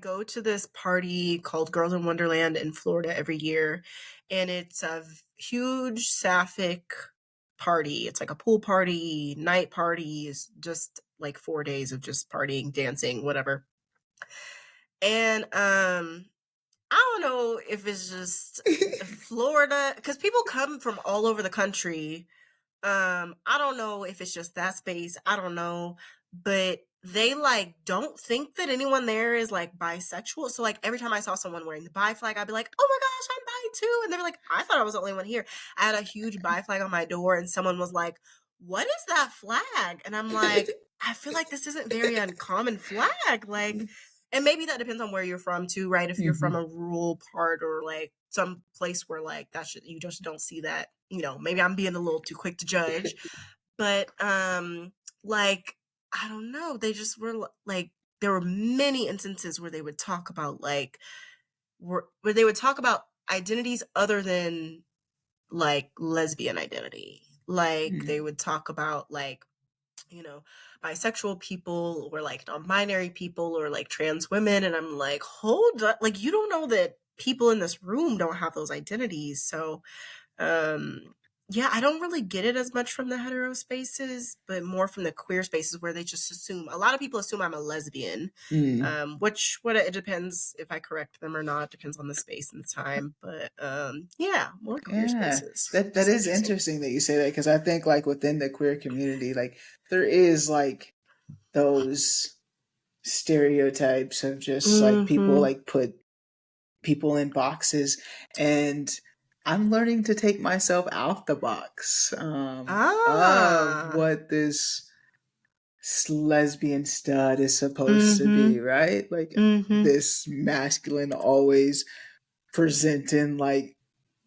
go to this party called Girls in Wonderland in Florida every year, and it's a huge sapphic party. It's like a pool party, night parties, just like 4 days of just partying, dancing, whatever. And I don't know if it's just Florida, because people come from all over the country. I don't know if it's just that space. I don't know. But they like don't think that anyone there is like bisexual. So like every time I saw someone wearing the bi flag, I'd be like, oh my gosh, I'm bi too. And they're like, I thought I was the only one here. I had a huge bi flag on my door and someone was like, what is that flag? And I'm like, I feel like this isn't very uncommon flag. Like, and maybe that depends on where you're from too, right? If you're from Mhm. a rural part or like some place where like you just don't see that, maybe I'm being a little too quick to judge. But like I don't know, they just were like there were many instances where they would talk about like where they would talk about identities other than like lesbian identity. Like they Mm. would talk about like bisexual people or like non-binary people or like trans women. And I'm like, hold up, like you don't know that people in this room don't have those identities. So um yeah, I don't really get it as much from the hetero spaces, but more from the queer spaces where they just assume a lot of people assume I'm a lesbian. Mm. Which what it depends if I correct them or not, depends on the space and the time. But yeah, more queer Yeah, spaces, that which is is interesting. interesting that you say that, because I think like within the queer community, like there is like those stereotypes of just like people Mm-hmm. like put people in boxes, and I'm learning to take myself out the box of Ah. what this lesbian stud is supposed to be, right? Like this masculine, always presenting like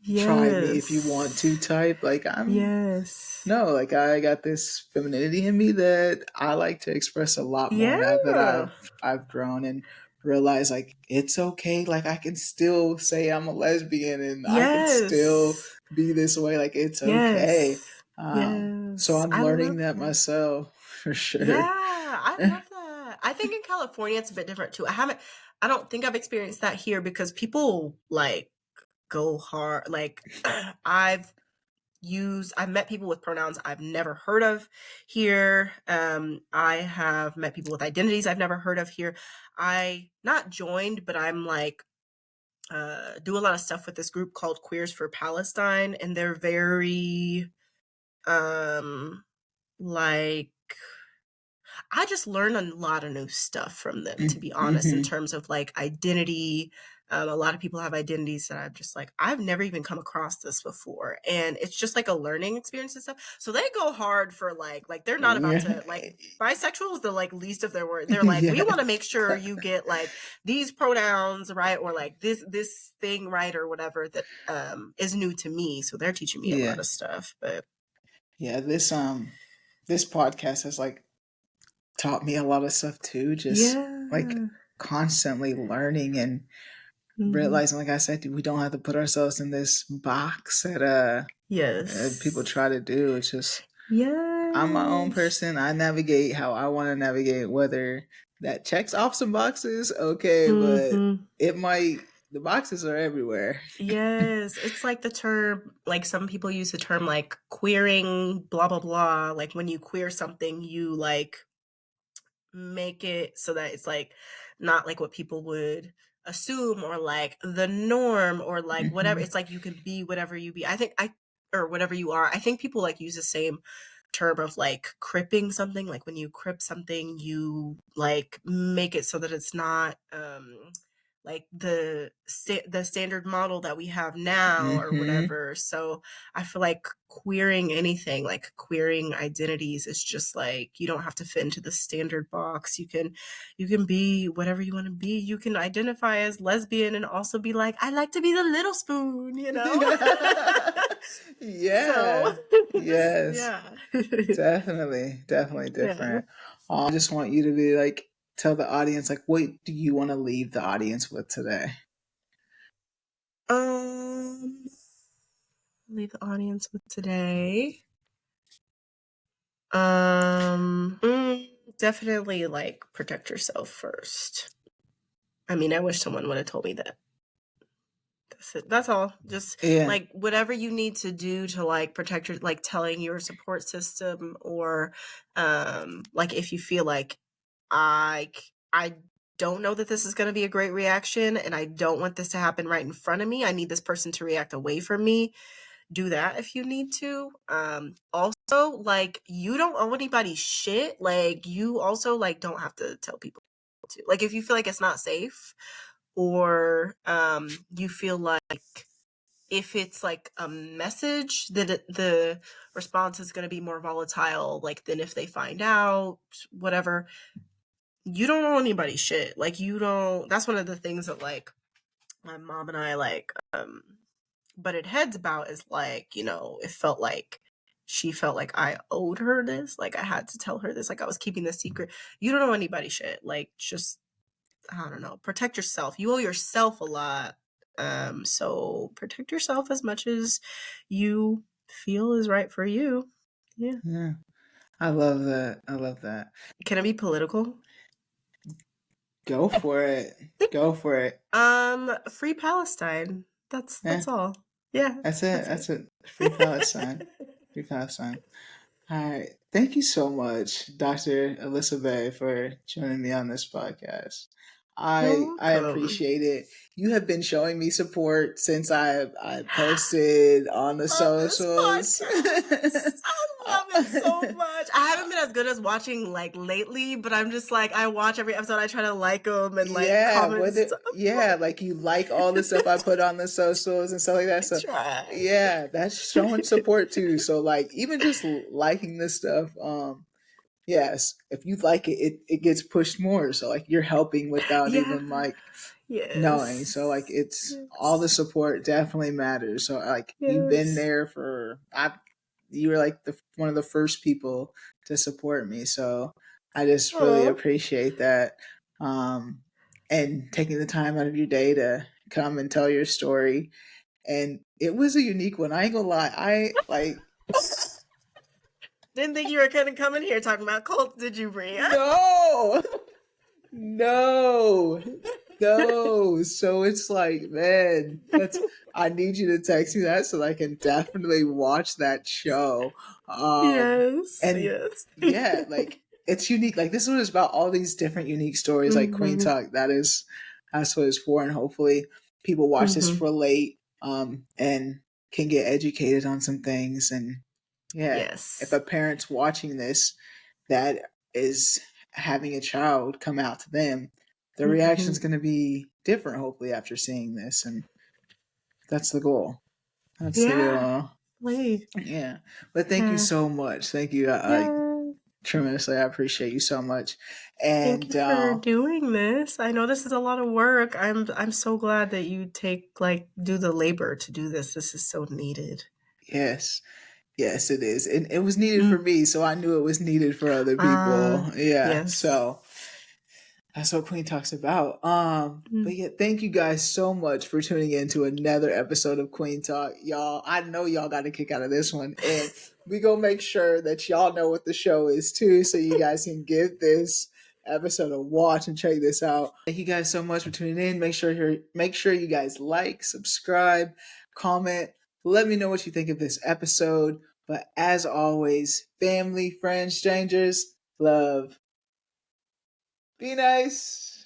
try me if you want to Yes. type. Like Yes. no, like I got this femininity in me that I like to express a lot more now that Yeah. I've grown and realized like it's okay. Like I can still say I'm a lesbian and I can still Yes. be this way. Like it's okay. Yes. So Yes. I'm I learning love that that. myself for Yeah, sure. I love that. I think in California it's a bit different too. I don't think I've experienced that here because people like go hard. Like I've met people with pronouns I've never heard of here. I have met people with identities I've never heard of here. I not joined, but I'm like do a lot of stuff with this group called Queers for Palestine, and they're very um like I just learn a lot of new stuff from them, to be honest, in Mm-hmm. terms of like identity. A lot of people have identities that I'm just like, I've never even come across this before. And it's just like a learning experience and stuff. So they go hard for like they're not about Yeah. to like bisexual is the like least of their work. They're like, we want to make Yes. sure you get like these pronouns right or like this thing right or whatever that is new to me. So they're teaching me a lot Yeah. of stuff. But Yeah. This podcast has like taught me a lot of stuff too. Just like yeah. constantly learning and Mhm. realizing, like I said, we don't have to put ourselves in this box that people Yes. try to do. It's just I'm my own Yes. person. I navigate how I want to navigate. Whether that checks off some boxes, okay, but Mhm. it might. The boxes are everywhere. Yes, it's like the term like some people use the term like queering blah blah blah, like when you queer something you like make it so that it's like not like what people would assume or like the norm or like whatever. Hmm. It's like you can be whatever you be. I think I or whatever you are. I think people like use the same term of like cripping something. Like when you crip something, you like make it so that it's not like the standard model that we have now or Hmm. whatever. So I feel like queering anything, like queering identities is just like you don't have to fit into the standard box. You can be whatever you want to be. You can identify as lesbian and also be like, I like to be the little spoon, you know? So Yeah. just Yes. yeah. Definitely. Definitely Yeah. different. I just want you to be like tell the audience like what do you want to leave the audience with today? Um leave the audience with today. Definitely like protect yourself first. I mean, I wish someone would have told me that. That's it. That's all. Just Yeah. like whatever you need to do to like protect your like telling your support system or like if you feel like I don't know that this is going to be a great reaction and I don't want this to happen right in front of me. I need this person to react away from me. Do that if you need to. Also, like you don't owe anybody shit. Like you also like don't have to tell people to. Like if you feel like it's not safe or you feel like if it's like a message that the response is going to be more volatile like than if they find out whatever, you don't owe anybody shit. Like you don't, that's one of the things that like my mom and I like butted heads about is like, it felt like she felt like I owed her this. Like I had to tell her this. Like I was keeping this secret. You don't owe anybody shit. Like just, I don't know, protect yourself. You owe yourself a lot. So protect yourself as much as you feel is right for you. Yeah. Yeah. I love that. I love that. Can it be political? Go for it. Go for it. Free Palestine. Yeah. That's all. Yeah, That's it. that's That's it. it. Free Palestine. Free Palestine. All right. Thank you so much, Dr. Alissa Bey, for joining me on this podcast. You're I welcome. appreciate it. You have been showing me support since I posted on the Love this socials. podcast. I love it so much. I haven't been as good as watching like lately, but I'm just like I watch every episode. I try to like them and like Yeah, comment whether stuff. like you like all the stuff I put on the socials and stuff like that. I So try. yeah, that's showing support too. So like even just liking this stuff, yes, if you like it, it gets pushed more. So like you're helping without Yeah. even like knowing. So like Yes. it's all the Yes. support definitely matters. So like you've been Yes. there you were like one of the first people to support me. So I just really Oh. appreciate that. Um and taking the time out of your day to come and tell your story. And it was a unique one. I ain't gonna lie. I like Didn't think you were gonna come in here talking about cults, did you, Bria? no. No, no. So it's like, man, that's. I need you to text me that so that I can definitely watch that show. Yes. And Yes. yeah, like it's unique. Like this was about all these different unique stories. Like Queen Mm-hmm. Talk, that's what it's for, and hopefully people watch this Mm-hmm. relate, and can get educated on some things. And yeah, if a Yes. parent's watching this that is having a child come out to them, the reaction Mm-hmm. is going to be different, hopefully, after seeing this. And that's the goal. That's the Yeah. goal. Wait. Yeah. But thank you Yeah. so much. Thank you. Yeah. Tremendously. I appreciate you so much. Thank And you for doing this. I know this is a lot of work. I'm so glad that you do the labor to do this. This is so needed. yes, yes, it is. And it was needed for Mm. me. So I knew it was needed for other people. Yeah. Yes. So that's what Queen Talks about. But Mm. yeah, thank you guys so much for tuning in to another episode of Queen Talk. Y'all, I know y'all got a kick out of this one. And we gonna make sure that y'all know what the show is too, so you guys can give this episode a watch and check this out. Thank you guys so much for tuning in. Make sure you guys like, subscribe, comment, let me know what you think of this episode. But as always, family, friends, strangers, love. Be nice.